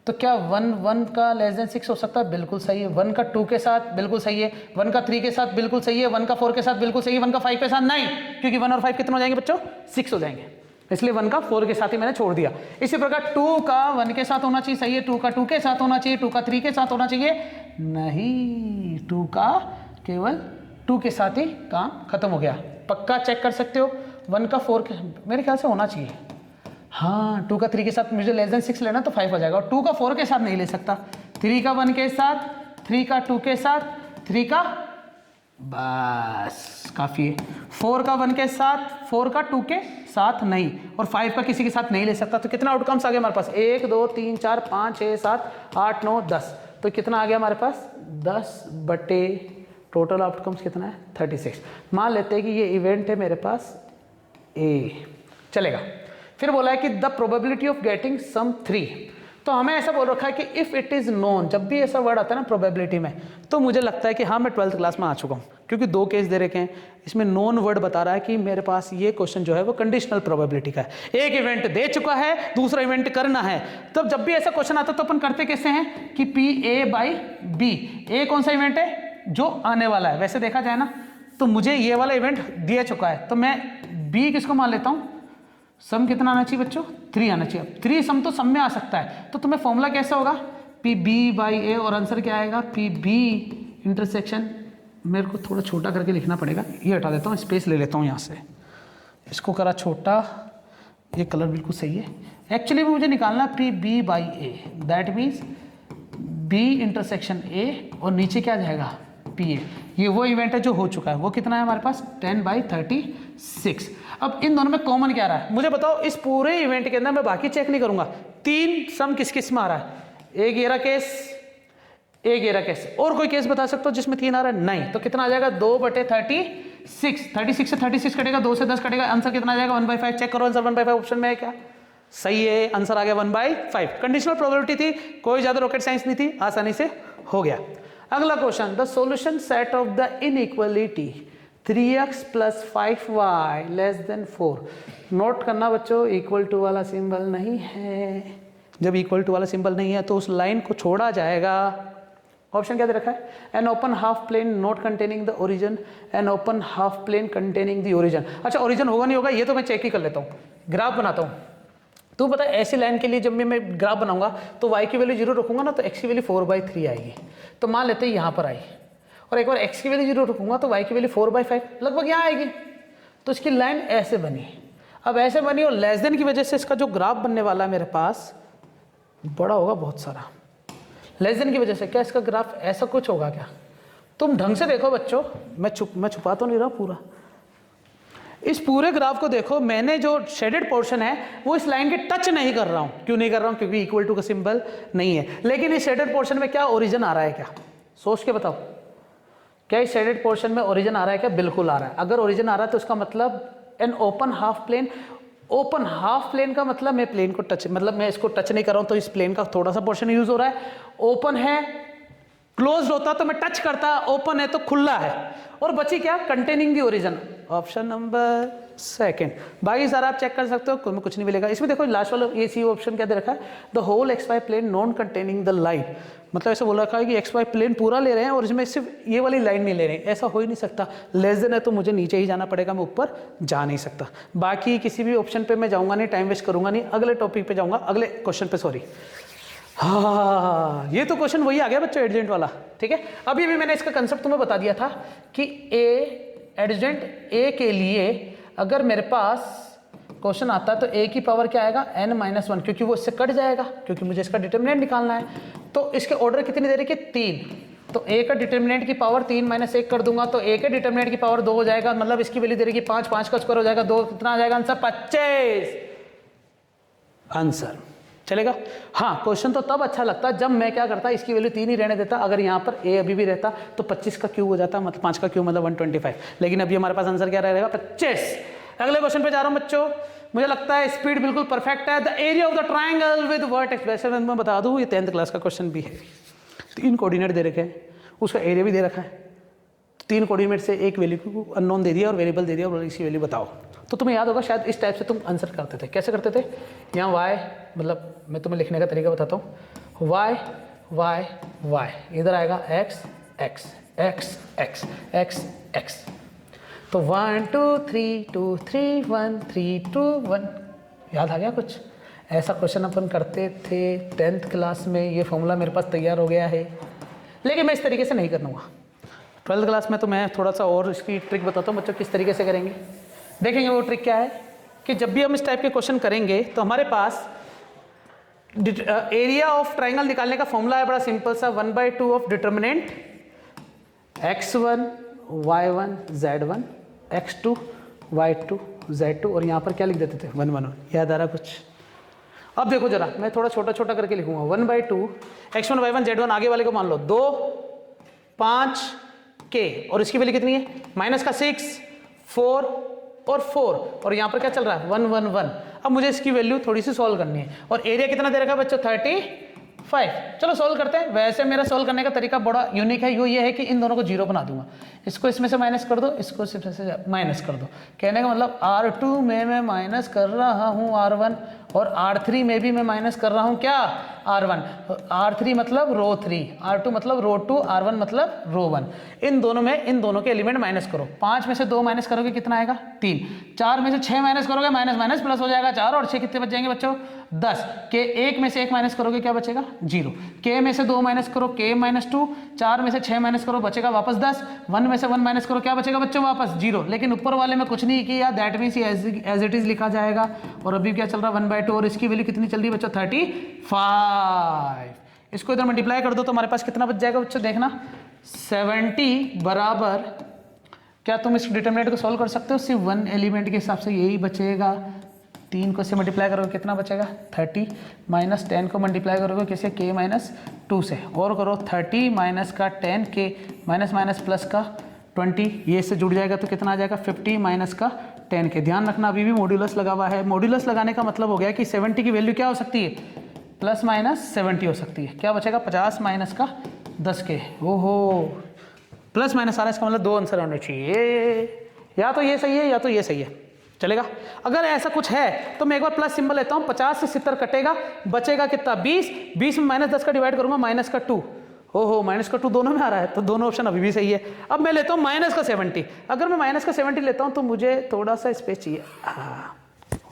तो क्या 1 का लेस देन 6 हो सकता है? बिल्कुल सही है। 1 का 2 के साथ बिल्कुल सही है, 1 का 3 के साथ बिल्कुल सही है, 1 का 4 के साथ बिल्कुल सही है, 1 का 5 के साथ नहीं, क्योंकि 1 और 5 कितने हो जाएंगे बच्चों? 6 हो जाएंगे, इसलिए 1 का 4 के साथ ही मैंने छोड़ दिया। इसी प्रकार 2 का 1 के साथ होना चाहिए, सही है, 2 का 2 के साथ होना चाहिए, 2 का 3 के साथ होना चाहिए, नहीं, 2 का केवल 2 के साथ ही काम खत्म हो गया। पक्का चेक कर सकते हो, 1 का 4 के मेरे ख्याल से होना चाहिए, हाँ, 2 का 3 के साथ मुझे लेस देन 6 लेना तो 5 हो जाएगा, और 2 का 4 के साथ नहीं ले सकता, 3 का 1 के साथ, 3 का 2 के साथ, 3 का बस काफ़ी है, 4 का 1 के साथ, 4 का 2 के साथ नहीं, और 5 का किसी के साथ नहीं ले सकता। तो कितना आउटकम्स आ गया हमारे पास? 1 2 3 4 5 6 7 8 9 10, तो कितना आ गया हमारे पास? 10 बटे टोटल आउटकम्स कितना है? 36। मान लेते हैं कि ये इवेंट है मेरे पास ए, चलेगा। फिर बोला है कि the probability of getting sum 3, तो हमें ऐसा बोल रखा है कि इफ़ इट इज़ नोन, जब भी ऐसा वर्ड आता है ना प्रोबेबिलिटी में, तो मुझे लगता है कि हाँ मैं 12th क्लास में आ चुका हूँ, क्योंकि 2 केस दे रखे हैं, इसमें नोन वर्ड बता रहा है कि मेरे पास ये क्वेश्चन जो है वो कंडीशनल प्रोबेबिलिटी का है, एक इवेंट दे चुका है, दूसरा इवेंट करना है। तो जब भी ऐसा क्वेश्चन आता है तो अपन करते कैसे हैं कि PA/B, ए कौन सा इवेंट है? जो आने वाला है। वैसे देखा जाए ना तो मुझे ये वाला इवेंट दिया चुका है, तो मैं B किसको मान लेता हूँ? सम कितना आना चाहिए बच्चों? 3 आना चाहिए। 3 सम तो सम में आ सकता है, तो तुम्हें फॉर्मूला कैसा होगा? PB/A, और आंसर क्या आएगा? PB इंटरसेक्शन, मेरे को थोड़ा छोटा करके लिखना पड़ेगा, ये हटा देता हूँ, स्पेस ले लेता हूँ यहाँ से, इसको करा छोटा, ये कलर बिल्कुल सही है। एक्चुअली में मुझे निकालना PB/A, that means B intersection A, और नीचे क्या जाएगा? PA। ये वो इवेंट है जो हो चुका है, वो कितना है हमारे पास? 10/36। अब इन दोनों में कॉमन क्या रहा है मुझे बताओ? इस पूरे इवेंट के अंदर मैं बाकी चेक नहीं करूंगा, 3 सम किस किस में आ रहा है? एक ये रहा केस, एक ये रहा केस, और कोई केस बता सकते हो जिसमें 3 आ रहा है? नहीं। तो कितना आ जाएगा? 2/36। 36 से 36 कटेगा, 2 से 10 कटेगा, आंसर कितना आ जाएगा? 1/5। चेक करो आंसर 1/5 ऑप्शन में है क्या? सही है, आंसर आ गया 1/5। कंडीशनल प्रोबेबिलिटी थी, कोई ज्यादा रॉकेट साइंस नहीं थी, आसानी से हो गया। अगला question, the solution set of the inequality 3x + 5y < 4। Note करना बच्चों, इक्वल टू वाला सिंबल नहीं है। जब इक्वल टू वाला सिंबल नहीं है तो उस लाइन को छोड़ा जाएगा। ऑप्शन क्या दे रखा है? An open half plane not containing the origin, an open half plane containing the origin. अच्छा, ओरिजिन होगा नहीं होगा ये तो मैं चेक ही कर लेता हूँ, ग्राफ बनाता हूँ। तो पता है ऐसी लाइन के लिए जब मैं ग्राफ बनाऊंगा तो y की वैल्यू 0 रखूंगा ना, तो x की वैल्यू 4/3 आएगी। तो मान लेते हैं यहाँ पर आई, और एक बार x की वैल्यू 0 रखूंगा तो y की वैल्यू 4/5 लगभग यहाँ आएगी। तो इसकी लाइन ऐसे बनी। अब ऐसे बनी और लेस देन की वजह से इसका जो ग्राफ बनने वाला है मेरे पास बड़ा होगा बहुत सारा। लेस देन की वजह से क्या इसका ग्राफ ऐसा कुछ होगा क्या? तुम ढंग से देखो बच्चों, मैं छुपा तो नहीं रहा पूरा। इस पूरे ग्राफ को देखो, मैंने जो शेडेड पोर्शन है वो इस लाइन के टच नहीं कर रहा हूँ। क्यों नहीं कर रहा हूँ? क्योंकि इक्वल टू का सिंबल नहीं है। लेकिन इस शेडेड पोर्शन में क्या ओरिजिन आ रहा है क्या? सोच के बताओ, क्या इस शेडेड पोर्शन में ओरिजिन आ रहा है क्या? बिल्कुल आ रहा है। अगर ओरिजिन आ रहा है तो इसका मतलब an open half plane. Open half plane का मतलब मैं प्लेन को टच, मतलब मैं इसको टच नहीं कर रहा हूँ, तो इस प्लेन का थोड़ा सा पोर्शन यूज हो रहा है। ओपन है, क्लोज होता तो मैं टच करता, ओपन है तो खुला है। और बची क्या? Containing the origin, option number 2। बाकी सारा आप चेक कर सकते हो, कोई में कुछ नहीं मिलेगा। इसमें देखो लास्ट वाला ये सी ऑप्शन क्या दे रखा है? The whole XY plane non containing the line. मतलब ऐसे बोल रखा है कि XY प्लेन पूरा ले रहे हैं और इसमें सिर्फ ये वाली लाइन नहीं ले रहे हैं। ऐसा हो ही नहीं सकता। लेस देन है तो मुझे नीचे ही जाना पड़ेगा, मैं ऊपर जा नहीं सकता। बाकी किसी भी ऑप्शन पे मैं जाऊंगा नहीं, टाइम वेस्ट करूंगा नहीं, अगले टॉपिक पे जाऊंगा, अगले क्वेश्चन पे, सॉरी। हाँ, ये तो क्वेश्चन वही आ गया बच्चों, एडजेंट वाला। ठीक है, अभी भी मैंने इसका कंसेप्ट तुम्हें बता दिया था कि एडजेंट ए के लिए अगर मेरे पास क्वेश्चन आता है तो a की पावर क्या आएगा? n-1, क्योंकि वो इससे कट जाएगा, क्योंकि मुझे इसका डिटर्मिनेंट निकालना है। तो इसके ऑर्डर कितनी दे रही है? 3। तो a का डिटर्मिनेंट की पावर 3 - 1 कर दूंगा तो a के डिटर्मिनेंट की पावर 2 हो जाएगा। मतलब इसकी वैल्यू दे रही है 5, 5 का स्क्वायर हो जाएगा 2, कितना आ जाएगा आंसर? 25 आंसर। चलेगा? हाँ, क्वेश्चन तो तब अच्छा लगता जब मैं क्या करता, इसकी वैल्यू 3 ही रहने देता। अगर यहाँ पर a अभी भी रहता तो 25 का क्यूब हो जाता, मतलब 5 का क्यूब मतलब 125। लेकिन अभी हमारे पास आंसर क्या रहेगा? 25। अगले क्वेश्चन पे जा रहा हूँ बच्चों। मुझे लगता है स्पीड बिल्कुल परफेक्ट है। The area of the triangle with vertex, वैसे मैं बता दूँ ये 10th क्लास का क्वेश्चन भी है। 3 कोऑर्डिनेट दे रखे हैं, उसका एरिया भी दे रखा है, 3 कोऑर्डिनेट से एक वैल्यू को अननोन दे दिया और वेरिएबल दे दिया और इसकी वैल्यू बताओ। तो तुम्हें याद होगा शायद इस टाइप से तुम आंसर करते थे। कैसे करते थे? यहाँ y, मतलब मैं तुम्हें लिखने का तरीका बताता हूँ, y y y, इधर आएगा x x x x x x। तो 1 2 3 2 3 1 3 2 1, याद आ गया कुछ? ऐसा क्वेश्चन अपन करते थे 10th क्लास में। ये फॉर्मूला मेरे पास तैयार हो गया है, लेकिन मैं इस तरीके से नहीं करूँगा। 12th क्लास में तो मैं थोड़ा सा और इसकी ट्रिक बताता हूँ बच्चों, किस तरीके से करेंगे। देखेंगे वो ट्रिक क्या है कि जब भी हम इस टाइप के क्वेश्चन करेंगे तो हमारे पास एरिया ऑफ ट्राइंगल निकालने का फॉर्मूला है बड़ा सिंपल सा, 1/2 of determinant x1 y1 z1 x2 y2 z2, और यहाँ पर क्या लिख देते थे 1 1 1। याद आ रहा कुछ? अब देखो जरा, मैं थोड़ा छोटा छोटा करके लिखूंगा, 1/2 x1 y1 z1, आगे वाले को मान लो 2 5 k, और इसकी वैल्यू कितनी है? माइनस का 6 4 और 4, और यहाँ पर क्या चल रहा है 1 1 1। अब मुझे इसकी वैल्यू थोड़ी सी सॉल्व करनी है, और एरिया कितना दे रखा है बच्चों? 35। चलो सॉल्व करते हैं। वैसे मेरा सॉल्व करने का तरीका बड़ा यूनिक है, ये है कि इन दोनों को जीरो बना दूंगा, इसको इसमें से माइनस कर दो, इसको इसमें से माइनस कर दो। कहने का मतलब R2 में मैं माइनस कर रहा हूँ R1, और R3 में भी मैं माइनस कर रहा हूँ क्या? R1। R3 मतलब रो 3, R2 मतलब रो 2, R1 मतलब रो 1। इन दोनों में इन दोनों के एलिमेंट माइनस करो। 5 में से 2 माइनस करोगे कितना आएगा? 3। 4 में से 6 माइनस करोगे, माइनस माइनस प्लस हो जाएगा 4, और 6 कितने बच जाएंगे बच्चों? 10। के 1 में से 1 माइनस करोगे क्या बचेगा? 0। के में से 2 माइनस करो, के -2। 4 में से 6 माइनस करो, बचेगा वापस 10। 1 में से 1 माइनस करो, क्या बचेगा बच्चों? वापस 0। लेकिन ऊपर वाले में कुछ नहीं किया, that means as it is लिखा जाएगा। और अभी क्या चल रहा है 1/2, और इसकी वैल्यू कितनी चल रही है बच्चों? 35। इसको इधर मल्टीप्लाई कर दो तो हमारे पास कितना बच जाएगा बच्चों? देखना 70 बराबर, क्या तुम इस डिटरमिनेंट को सॉल्व कर सकते हो? सिर्फ 1 एलिमेंट के हिसाब से यही बचेगा। 3 को से मल्टीप्लाई करोगे कितना बचेगा? 30 माइनस 10 को मल्टीप्लाई करोगे किसे? k -2 से, और करो 30 माइनस का 10 k माइनस माइनस प्लस का 20, ये से जुड़ जाएगा तो कितना आ जाएगा? 50 माइनस का 10 k। ध्यान रखना अभी भी मॉड्यूलस लगा हुआ है। मॉड्यूलस लगाने का मतलब हो गया कि 70 की वैल्यू क्या हो सकती है? प्लस माइनस 70 हो सकती है। क्या बचेगा? 50 माइनस का 10 k। ओहो, प्लस माइनस आ रहा है, इसका मतलब 2 आंसर होने चाहिए, या तो ये सही है या तो ये सही है। चलेगा? अगर ऐसा कुछ है तो मैं एक बार प्लस सिंबल लेता हूँ। 50 से 70 कटेगा, बचेगा कितना? 20। 20 में -10 का डिवाइड करूंगा, माइनस का 2। ओहो, माइनस का 2 दोनों में आ रहा है, तो दोनों ऑप्शन अभी भी सही है। अब मैं लेता हूँ माइनस का 70। अगर मैं माइनस का 70 लेता हूँ तो मुझे थोड़ा सा स्पेस चाहिए।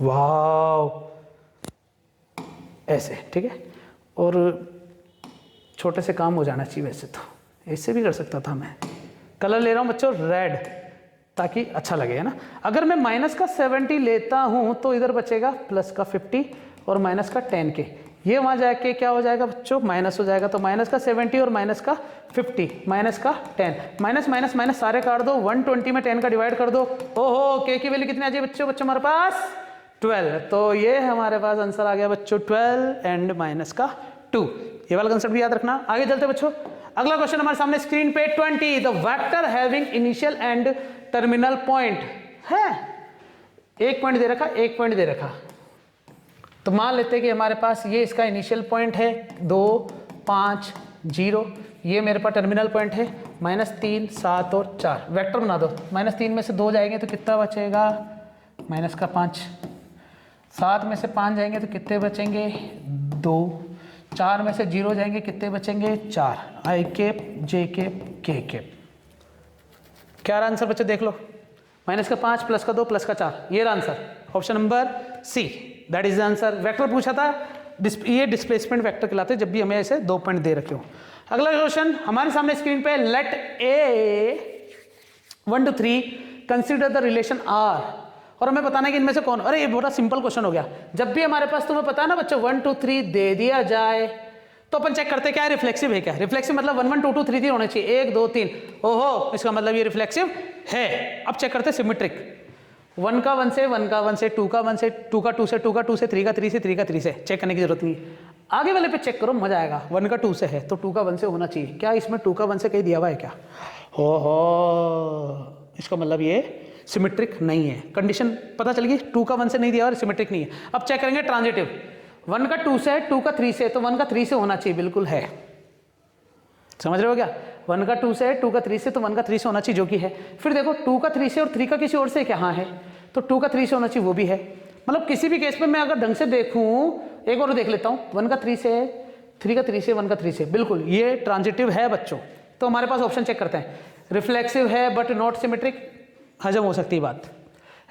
वाह, ऐसे ठीक है, और छोटे से काम हो जाना चाहिए। वैसे तो इससे भी कर सकता था मैं। कलर ले रहा हूँ बच्चों रेड, ताकि अच्छा लगे, है ना। अगर मैं माइनस का 70 लेता हूँ तो इधर बचेगा प्लस का 50 और माइनस का 10 के। ये वहाँ जाके क्या हो जाएगा बच्चों? माइनस हो जाएगा। तो माइनस का 70 और माइनस का 50 माइनस का 10, माइनस माइनस माइनस सारे काट दो। 120 में 10 का डिवाइड कर दो। ओहो, के की वैल्यू कितनी आ जाए बच्चों? हमारे पास 12। तो ये हमारे पास आंसर आ गया बच्चों 12 एंड माइनस का 2। ये वाला कंसेप्ट भी याद रखना। आगे चलते बच्चों, अगला क्वेश्चन हमारे सामने स्क्रीन पे 20। The vector having initial and terminal point है। एक पॉइंट दे रखा, एक पॉइंट दे रखा, तो मान लेते हैं कि हमारे पास ये इसका इनिशियल पॉइंट है 2 5 0, ये मेरे पास टर्मिनल पॉइंट है -3 7 और 4। वेक्टर बना दो। -3 में से 2 जाएंगे तो कितना बचेगा? माइनस का 5। 7 में से 5 जाएंगे तो कितने बचेंगे? 2। 4 में से 0 जाएंगे कितने बचेंगे? 4। आई कैप जे कैप के कैप। क्या आंसर बच्चे देख लो? माइनस का 5 प्लस का 2 प्लस का 4, ये answer option number C, that is the answer. Vector पूछा था, ये डिस्प्लेसमेंट वेक्टर कहलाते हैं जब भी हमें ऐसे 2 पॉइंट दे रखे हो। अगला क्वेश्चन हमारे सामने स्क्रीन पे, let A 1 to 3 consider the relation R, और हमें बताना है कि इनमें से कौन। अरे ये बड़ा सिंपल क्वेश्चन हो गया। जब भी हमारे पास तुम्हें पता है ना बच्चों 1 2 3 दे दिया जाए तो अपन चेक करते क्या है, रिफ्लेक्सिव है क्या। रिफ्लेक्सिव मतलब 1 1 2 2 3 3 होने चाहिए, 1 2 3। ओहो, इसका मतलब ये रिफ्लेक्सिव है। अब चेक करते सिमेट्रिक। 1 का 1 से, 1 का 1 से, 2 का 1 से, 2 का 2 से, 2 का 2 से, 3 का 3 से, 3 का 3 से। चेक करने की जरूरत नहीं है, आगे वाले पे चेक करो, मजा आएगा। 1 का 2 से है तो 2 का 1 से होना चाहिए। क्या इसमें 2 का 1 से कहीं दिया हुआ है क्या? ओहो, इसका मतलब ये सिमेट्रिक नहीं है। कंडीशन पता चल गई, 2 का 1 से नहीं दिया और सिमेट्रिक नहीं है। अब चेक करेंगे ट्रांजिटिव। 1 का 2 से है, 2 का 3 से, तो 1 का 3 से होना चाहिए, बिल्कुल है। समझ रहे हो क्या? 1 का 2 से है, 2 का 3 से, तो 1 का 3 से होना चाहिए जो कि है। फिर देखो 2 का 3 से और 3 का किसी और से कहाँ है, तो 2 का 3 से होना चाहिए, वो भी है। मतलब किसी भी केस में मैं अगर ढंग से देखूँ, एक और देख लेता हूँ, 1 का 3 से है, 3 का 3 से, 1 का 3 से, बिल्कुल ये ट्रांजिटिव है बच्चों। तो हमारे पास ऑप्शन चेक करते हैं। रिफ्लेक्सिव है बट नॉट सिमेट्रिक, हजम हो सकती है बात।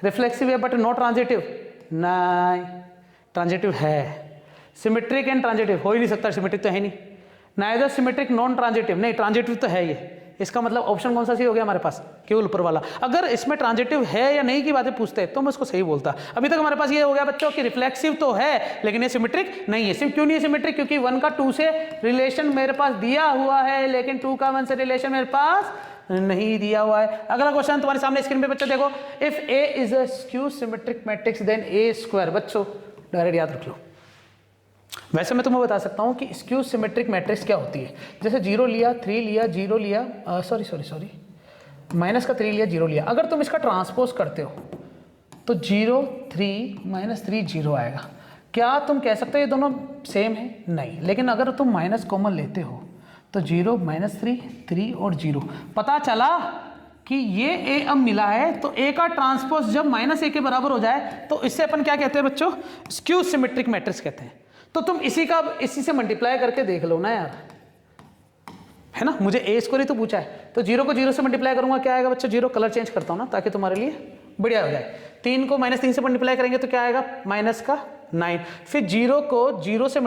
रिफ्लेक्सिव है बट नॉट ट्रांजिटिव, नहीं ट्रांजिटिव है। सिमेट्रिक एंड ट्रांजिटिव हो ही नहीं सकता, सिमेट्रिक तो है नहीं। नाइदर सिमेट्रिक नॉन ट्रांजिटिव, नहीं ट्रांजिटिव तो है ये। इसका मतलब ऑप्शन कौन सा सही हो गया हमारे पास? केवल ऊपर वाला। अगर इसमें ट्रांजिटिव है या नहीं की बातें पूछते हैं तो मैं उसको सही बोलता। अभी तक हमारे पास ये हो गया बच्चों कि रिफ्लेक्सिव तो है लेकिन ये सिमेट्रिक नहीं है। क्यों नहीं है सिमेट्रिक? क्योंकि 1 का 2 से रिलेशन मेरे पास दिया हुआ है लेकिन 2 का 1 से रिलेशन मेरे पास नहीं दिया हुआ है। अगला क्वेश्चन तुम्हारे सामने स्क्रीन पे बच्चों देखो, if A is a skew symmetric matrix then A square. बच्चों डायरेक्ट याद रख लो। वैसे मैं तुम्हें बता सकता हूं कि स्क्यू सिमेट्रिक मैट्रिक्स क्या होती है। जैसे 0 लिया, 3 लिया, 0 लिया, सॉरी माइनस का 3 लिया, 0 लिया। अगर तुम इसका ट्रांसपोज करते हो तो 0 3 -3 0 आएगा। क्या तुम कह सकते हो ये दोनों सेम है? नहीं। लेकिन अगर तुम माइनस कॉमन लेते हो तो 0 -3 3 और 0, पता चला कि ये ए अब मिला है तो ए का ट्रांसपोज जब -a के बराबर हो जाए तो इससे अपन क्या कहते हैं बच्चों? स्क्यू सिमेट्रिक मैट्रिक्स कहते हैं। तो तुम इसी से मल्टीप्लाई करके देख लो ना यार, है ना। मुझे ए स्क्वायर ही तो पूछा है, तो 0 को 0 से मल्टीप्लाई करूंगा, क्या आएगा बच्चों? 0। कलर चेंज करता हूं ना ताकि तुम्हारे लिए बढ़िया हो जाए। 3 को -3 से मल्टीप्लाई करेंगे तो क्या आएगा? -9। फिर 0 को 3 से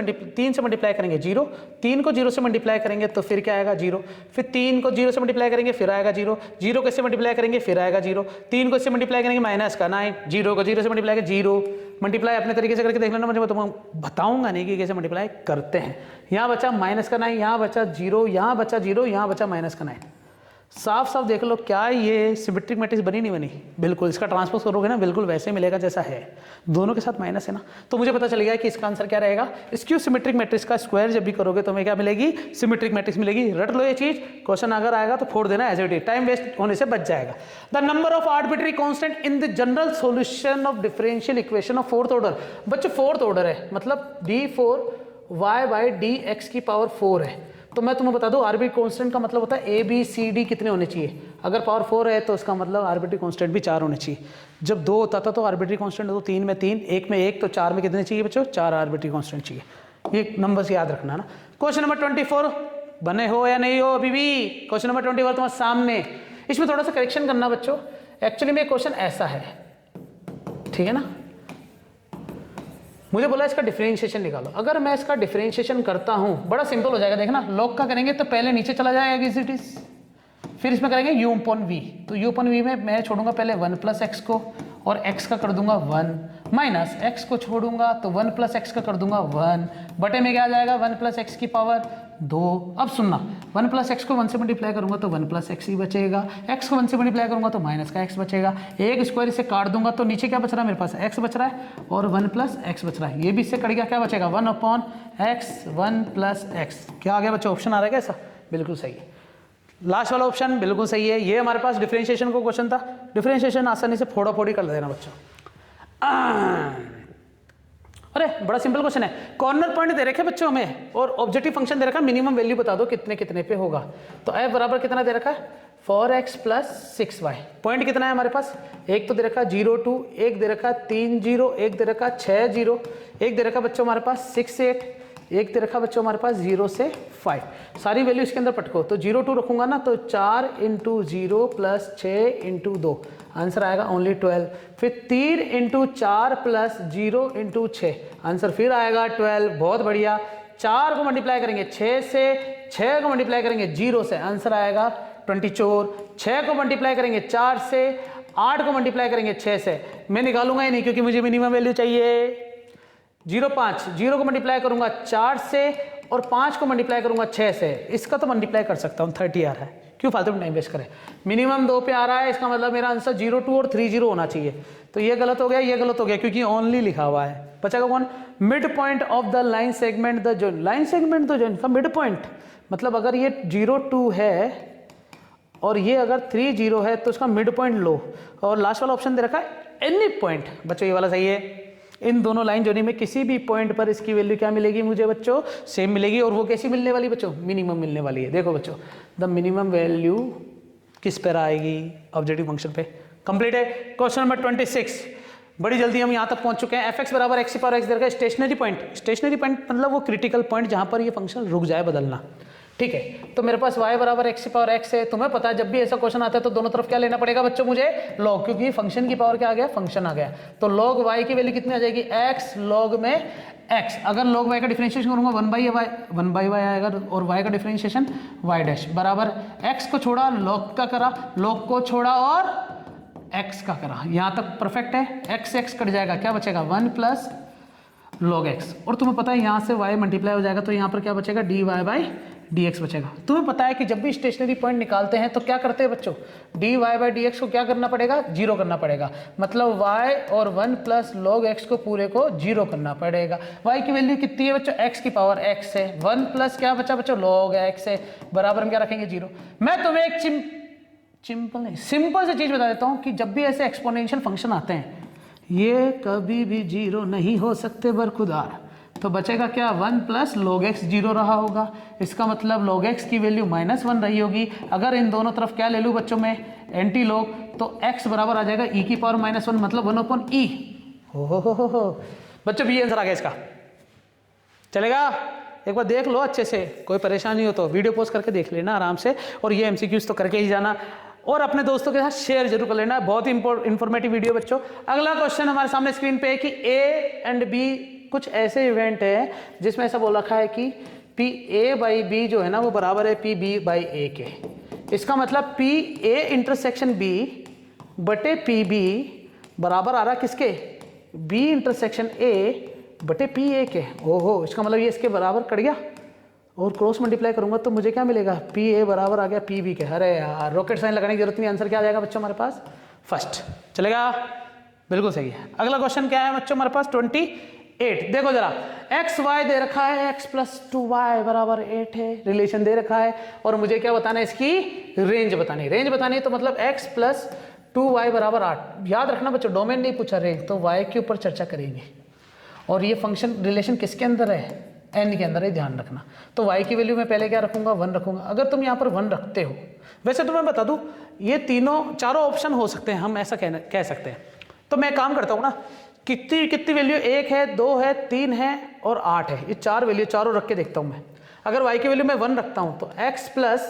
मल्टीप्लाई करेंगे 0, 3 को 0 से मल्टीप्लाई करेंगे तो फिर क्या आएगा? 0। फिर 3 को 0 से मल्टीप्लाई करेंगे फिर आएगा 0, 0 को इससे मल्टीप्लाई करेंगे फिर आएगा 0, 3 को इससे मल्टीप्लाई करेंगे -9, 0 को 0 से मल्टीप्लाई करेंगे 0। मल्टीप्लाई अपने तरीके से करके देख लेना, मुझे मैं तुम्हें बताऊंगा नहीं कि कैसे मल्टीप्लाई करते हैं। यहाँ बचा -9, यहाँ बचा 0, यहाँ बचा 0, यहाँ बचा -9। साफ साफ देख लो, क्या ये सिमेट्रिक मैट्रिक्स बनी नहीं बनी? बिल्कुल। इसका ट्रांसपोज करोगे ना बिल्कुल वैसे मिलेगा जैसा है, दोनों के साथ माइनस है ना। तो मुझे पता चल गया कि इसका आंसर क्या रहेगा। स्क्यू सिमेट्रिक मैट्रिक्स का स्क्वायर जब भी करोगे तो हमें क्या मिलेगी? सिमेट्रिक मैट्रिक्स मिलेगी। रट लो ये चीज, क्वेश्चन अगर आएगा तो फोड़ देना as it is, time waste होने से बच जाएगा। The number of arbitrary constant in the general solution of differential equation of 4th order. बच्चों 4th ऑर्डर है, मतलब d4y/dx की पावर 4 है। तो मैं तुम्हें बता दूं आर्बिट्री कांस्टेंट का मतलब होता है ए बी सी डी कितने होने चाहिए। अगर पावर 4 है तो इसका मतलब आर्बिट्री कांस्टेंट भी 4 होने चाहिए। जब 2 होता था तो आर्बिट्री कांस्टेंट तो 3 में 3, 1 में 1, तो 4 में कितने चाहिए बच्चों? 4 आर्बिट्री कांस्टेंट चाहिए। ये नंबर्स याद रखना ना। क्वेश्चन नंबर 24 बने हो या नहीं हो अभी भी? क्वेश्चन नंबर 24 तुम्हारे सामने। इसमें थोड़ा सा करेक्शन करना बच्चों। एक्चुअली में क्वेश्चन ऐसा है, ठीक है ना। मुझे बोला इसका डिफरेंशिएशन निकालो। अगर मैं इसका डिफरेंशिएशन करता हूं, बड़ा सिंपल हो जाएगा। देखना, लॉग का करेंगे तो पहले नीचे चला जाएगा इज इट इज, फिर इसमें करेंगे u upon v। तो u upon v में मैं छोड़ूंगा पहले 1 + x को और x का कर दूंगा 1, माइनस x को छोड़ूंगा तो 1 + x का कर दूंगा 1, बटे में क्या आ जाएगा? 1 + x की पावर 2। अब सुनना, 1 + x को 1 से मल्टीप्लाई करूंगा तो 1 + x ही बचेगा, x को 1 से मल्टीप्लाई करूंगा तो माइनस का x बचेगा। एक स्क्वायर इसे काट दूंगा तो नीचे क्या बच रहा है मेरे पास? x बच रहा है और 1 + x बच रहा है। ये भी इससे कट गया, क्या बचेगा? 1/x 1 + x। क्या आ गया बच्चों? ऑप्शन आ रहा है क्या ऐसा? बिल्कुल सही है, लास्ट वाला ऑप्शन बिल्कुल सही है। ये हमारे पास डिफरेंशिएशन को क्वेश्चन था। डिफरेंशिएशन आसानी से फोड़ा फोड़ी कर देना बच्चों। अरे बड़ा सिंपल क्वेश्चन है। कॉर्नर पॉइंट दे रखे बच्चों हमें और ऑब्जेक्टिव फंक्शन दे रखा है, मिनिमम वैल्यू बता दो कितने कितने पे होगा। तो f बराबर कितना दे रखा है? 4x + 6y। पॉइंट कितना है हमारे पास? एक तो दे रखा 0 2, एक दे रखा 3 0, एक दे रखा 6 0, एक दे रखा बच्चों हमारे पास 6 8, एक दे रखा बच्चों हमारे पास 0 से 5। सारी वैल्यू इसके अंदर पटको। तो 0 2 रखूंगा ना तो 4 × 0 + 6 × 2, आंसर आएगा ओनली 12। फिर 3 × 4 + 0 × 6, आंसर फिर आएगा 12। बहुत बढ़िया। 4 को मल्टीप्लाई करेंगे 6 से, 6 को मल्टीप्लाई करेंगे 0 से, आंसर आएगा 24। 6 को मल्टीप्लाई करेंगे 4 से, 8 को मल्टीप्लाई करेंगे 6 से। मैं निकालूंगा ही नहीं क्योंकि मुझे मिनिमम वैल्यू चाहिए। 0 5, 0 को मल्टीप्लाई करूंगा 4 से और 5 को मल्टीप्लाई करूंगा 6 से। इसका तो मल्टीप्लाई कर सकता हूँ, 30 आ रहा है, क्यों फालतू में टाइम वेस्ट करें। मिनिमम 2 पे आ रहा है, इसका मतलब मेरा आंसर 0 2 और 3 0 होना चाहिए। तो ये गलत हो गया, ये गलत हो गया क्योंकि ओनली लिखा हुआ है। बचेगा कौन? Mid point of the line segment the जो लाइन सेगमेंट द जो मिड पॉइंट, मतलब अगर ये 0 2 है और ये अगर 3 0 है तो उसका मिड पॉइंट लो। और लास्ट वाला ऑप्शन दे रखा है एनी पॉइंट। बच्चों ये वाला सही है। इन दोनों लाइन जोड़ी में किसी भी पॉइंट पर इसकी वैल्यू क्या मिलेगी मुझे बच्चों, सेम मिलेगी। और वो कैसी मिलने वाली बच्चों, मिनिमम मिलने वाली है। देखो बच्चों, द मिनिमम वैल्यू किस पर आएगी, ऑब्जेक्टिव फंक्शन पे। कंप्लीट है। क्वेश्चन नंबर 26, बड़ी जल्दी हम यहाँ तक पहुँच चुके हैं। एफ एक्स बराबर एक्स की पावर एक्स का स्टेशनरी पॉइंट, स्टेशनरी पॉइंट मतलब वो क्रिटिकल पॉइंट जहाँ पर ये फंक्शन रुक जाए बदलना, ठीक है। तो मेरे पास y बराबर एक्स की पावर एक्स है। तुम्हें पता है जब भी ऐसा क्वेश्चन आता है तो दोनों तरफ क्या लेना पड़ेगा बच्चों मुझे, log, क्योंकि फंक्शन की पावर क्या आ गया, फंक्शन आ गया। तो log y की वैल्यू कितनी आ जाएगी, x log में x। अगर log y का डिफरेंशिएशन करूंगा 1 बाई y आएगा, और y का डिफरेंशिएशन y डैश बराबर x को छोड़ा log का करा, log को छोड़ा और x का करा। यहाँ तक परफेक्ट है। x कट जाएगा, क्या बचेगा 1 प्लस log x। और तुम्हें पता है यहाँ से y मल्टीप्लाई हो जाएगा तो यहाँ पर क्या बचेगा, dy बाई dx बचेगा। तुम्हें पता है कि जब भी स्टेशनरी पॉइंट निकालते हैं तो क्या करते हैं बच्चों, dy बाई dx को क्या करना पड़ेगा, जीरो करना पड़ेगा। मतलब y और 1 प्लस log x को पूरे को जीरो करना पड़ेगा। y की वैल्यू कितनी है बच्चों, x की पावर x है, 1 प्लस क्या बचा बच्चों, log x है, बराबर हम क्या रखेंगे, जीरो। मैं तुम्हें एक सिंपल सी चीज बता देता हूँ कि जब भी ऐसे एक्सपोनेंशियल फंक्शन आते हैं ये कभी भी जीरो नहीं हो सकते बरखुदार। तो बचेगा क्या, 1 प्लस log x जीरो रहा होगा, इसका मतलब log x की वैल्यू -1 रही होगी। अगर इन दोनों तरफ क्या ले लूँ बच्चों में, एंटी log, तो x बराबर आ जाएगा e की पावर -1 मतलब 1/e। हो बच्चों भी आंसर आ गया इसका, चलेगा। एक बार देख लो अच्छे से, कोई परेशानी हो तो वीडियो पॉज करके देख लेना आराम से, और ये MCQs तो करके ही जाना, और अपने दोस्तों के साथ शेयर जरूर कर लेना। बहुत ही इंफॉर्मेटिव वीडियो बच्चों। अगला क्वेश्चन हमारे सामने स्क्रीन पे है कि A एंड B कुछ ऐसे इवेंट है जिसमें ऐसा बोल रखा है कि PA बाई B जो है ना वो बराबर है PB बाई A के। इसका मतलब PA इंटरसेक्शन B बटे PB बराबर आ रहा किसके, B इंटरसेक्शन A बटे PA के। ओहो, इसका मतलब ये इसके बराबर कट गया, और क्रॉस मल्टीप्लाई करूंगा तो मुझे क्या मिलेगा, PA बराबर आ गया PB के। अरे यार रॉकेट साइन लगाने की जरूरत नहीं, आंसर क्या आ जाएगा बच्चों हमारे पास, फर्स्ट। चलेगा, बिल्कुल सही है। अगला क्वेश्चन क्या है बच्चों हमारे पास 28। देखो जरा, एक्स वाई दे रखा है, x प्लस 2y बराबर 8 है, रिलेशन दे रखा है, और मुझे क्या बताना है, इसकी रेंज बतानी है। रेंज बतानी है तो मतलब x प्लस 2y बराबर 8। याद रखना बच्चों, डोमेन नहीं पूछा रेंज, तो y के ऊपर चर्चा करेंगे। और ये फंक्शन रिलेशन किसके अंदर है, n के अंदर है, ध्यान रखना। तो y की वैल्यू मैं पहले क्या रखूंगा, 1 रखूंगा। अगर तुम यहाँ पर 1 रखते हो, वैसे तो मैं बता दूं ये चारों ऑप्शन हो सकते हैं, हम ऐसा कह सकते हैं। तो मैं काम करता हूँ ना, कितनी वैल्यू, 1 है, 2 है, 3 है और 8 है, ये 4 वैल्यू चारों रख के देखता हूँ मैं। अगर y की वैल्यू मैं 1 रखता हूँ तो x प्लस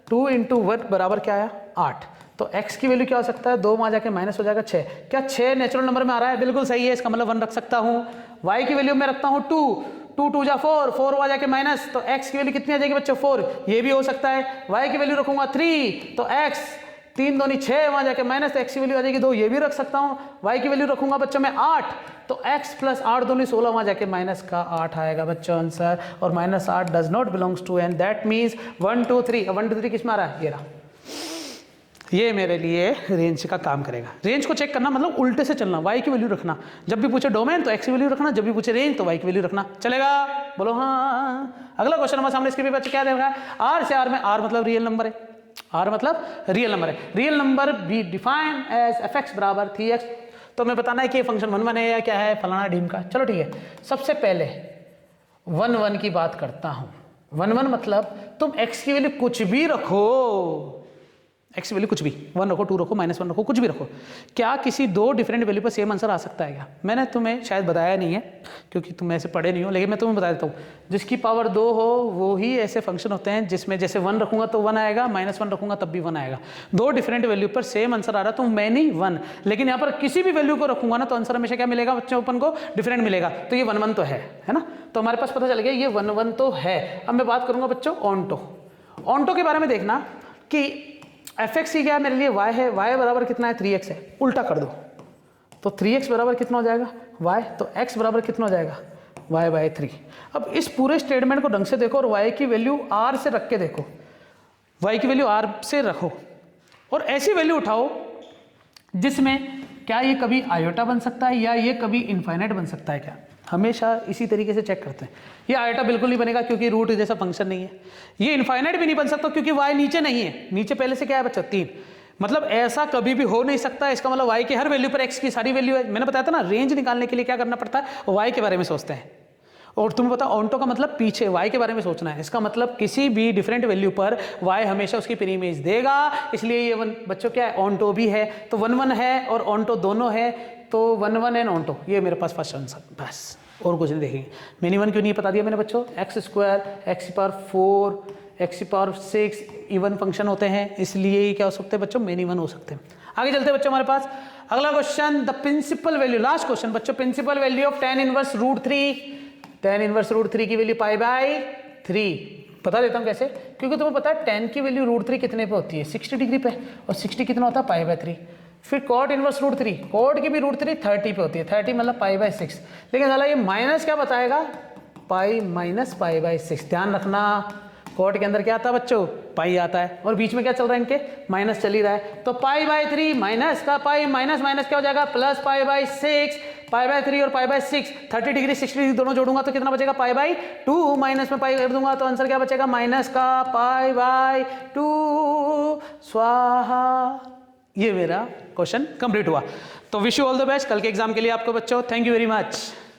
2 इंटू 1 बराबर क्या आया, 8। तो x की वैल्यू क्या हो सकता है, 2 में आ जाके माइनस हो जाएगा 6। क्या 6 नेचुरल नंबर में आ रहा है, बिल्कुल सही है, इसका मतलब 1 रख सकता हूँ। y की वैल्यू मैं रखता हूँ 2, 2 2 जा 4, 4 आ जाके माइनस, तो x की वैल्यू कितनी आ जाएगी बच्चों, 4, ये भी हो सकता है। y की वैल्यू रखूंगा 3, तो x 3 दूनी 6, वहां जाके माइनस, तो x की वैल्यू आ जाएगी 2, ये भी रख सकता हूँ। y की वैल्यू रखूंगा बच्चों में 8, तो x प्लस 8 दूनी 16, वहां जाके माइनस का 8 आएगा बच्चों आंसर, और -8 does not belongs to n, दैट मीन्स 1 2 3। 1 2 3 किस में आ रहा है, ये रहा, ये मेरे लिए रेंज का काम करेगा। रेंज को चेक करना मतलब उल्टे से चलना, y की वैल्यू रखना, जब भी पूछे डोमेन तो x की वैल्यू रखना, जब भी पूछे रेंज तो y की वैल्यू रखना। चलेगा, बोलो हाँ। अगला क्वेश्चन हमारे सामने, इसके भी बच्चे क्या दे रखा है, r से r में, r मतलब रियल नंबर है, r मतलब रियल नंबर है, real number be define as fx बराबर 3x। तो मैं बताना है कि ये फंक्शन 1 1 है या क्या है, फलाना ढीम का। चलो ठीक है, सबसे पहले 1 1 की बात करता हूं। 1 1 मतलब तुम x की वैल्यू कुछ भी रखो, x की वैल्यू कुछ भी, 1 रखो, 2 रखो, -1 रखो, कुछ भी रखो, क्या किसी 2 डिफरेंट वैल्यू पर सेम आंसर आ सकता है क्या? मैंने तुम्हें शायद बताया नहीं है क्योंकि तुम ऐसे पढ़े नहीं हो, लेकिन मैं तुम्हें बता देता हूँ, जिसकी पावर 2 हो वो ही ऐसे फंक्शन होते हैं जिसमें जैसे 1 रखूंगा तो 1 आएगा, -1 रखूंगा तब भी 1 आएगा। 2 डिफरेंट वैल्यू पर सेम आंसर आ रहा तो मैनी 1, लेकिन यहाँ पर किसी भी वैल्यू को रखूंगा ना तो आंसर हमेशा क्या मिलेगा बच्चों, अपन को डिफरेंट मिलेगा। तो ये 1 1 तो है ना, तो हमारे पास पता चल गया ये 1 1 तो है। अब मैं बात करूंगा बच्चों ऑन्टो के बारे में। देखना कि fx की क्या मेरे लिए y है, y बराबर कितना है, 3x है, उल्टा कर दो तो 3x बराबर कितना हो जाएगा, y, तो x बराबर कितना हो जाएगा, y बाई 3। अब इस पूरे स्टेटमेंट को ढंग से देखो और y की वैल्यू r से रख के देखो, y की वैल्यू r से रखो और ऐसी वैल्यू उठाओ जिसमें क्या ये कभी आयोटा बन सकता है या ये कभी इनफाइनाइट बन सकता है क्या। हमेशा इसी तरीके से चेक करते हैं। ये आयोटा बिल्कुल नहीं बनेगा क्योंकि रूट जैसा फंक्शन नहीं है। ये इनफाइनाइट भी नहीं बन सकता क्योंकि y नीचे नहीं है, नीचे पहले से क्या है बच्चा 3। मतलब ऐसा कभी भी हो नहीं सकता, इसका मतलब y के हर वैल्यू पर x की सारी वैल्यू है। मैंने बताया था ना, रेंज निकालने के लिए क्या करना पड़ता है, y के बारे में सोचते हैं। और तुम्हें पता ऑन्टो का मतलब पीछे y के बारे में सोचना है। इसका मतलब किसी भी डिफरेंट वैल्यू पर y हमेशा उसकी प्री इमेज देगा, इसलिए ये वन बच्चों क्या है, ऑन्टो भी है, तो 1 1 है और ऑन्टो दोनों है, तो 1 1 एंड ऑन्टो, ये मेरे पास फर्स्ट आंसर, बस और कुछ नहीं देखेंगे। मिनिमम क्यों नहीं बता दिया मैंने बच्चों, x square, x power 4, x power 6 even function होते हैं, इसलिए ये क्या हो सकते हैं बच्चों, मिनिमम हो सकते हैं। आगे चलते हैं बच्चों हमारे पास अगला question, the principal value, last question बच्चों, principal value of tan inverse root 3, tan inverse root 3 की वैल्यू π/3। बता देता हूँ कैसे, क्योंकि तुम्हें पता है tan की वैल्यू रूट 3 कितने पे होती है, 60 डिग्री पे, और 60 कितना होता है π/3। फिर कॉट इनवर्स रूट 3, कॉट की भी रूट 3 30 पे होती है, 30 मतलब π/6, लेकिन साला ये माइनस क्या बताएगा, पाई माइनस π/6। ध्यान रखना कॉट के अंदर क्या आता है बच्चों, पाई आता है, और बीच में क्या चल रहा है इनके, माइनस चल ही रहा है, तो π/3 माइनस का पाई, माइनस माइनस क्या हो जाएगा प्लस π/6, π/3 और π/6, 30 डिग्री 60 डिग्री दोनों जोड़ूंगा तो कितना बचेगा π/2, माइनस में पाई कर दूंगा तो आंसर क्या बचेगा, माइनस का π/2, स्वाहा। ये मेरा क्वेश्चन कंप्लीट हुआ। तो wish you all the best कल के एग्जाम के लिए आपको बच्चों, थैंक यू वेरी मच।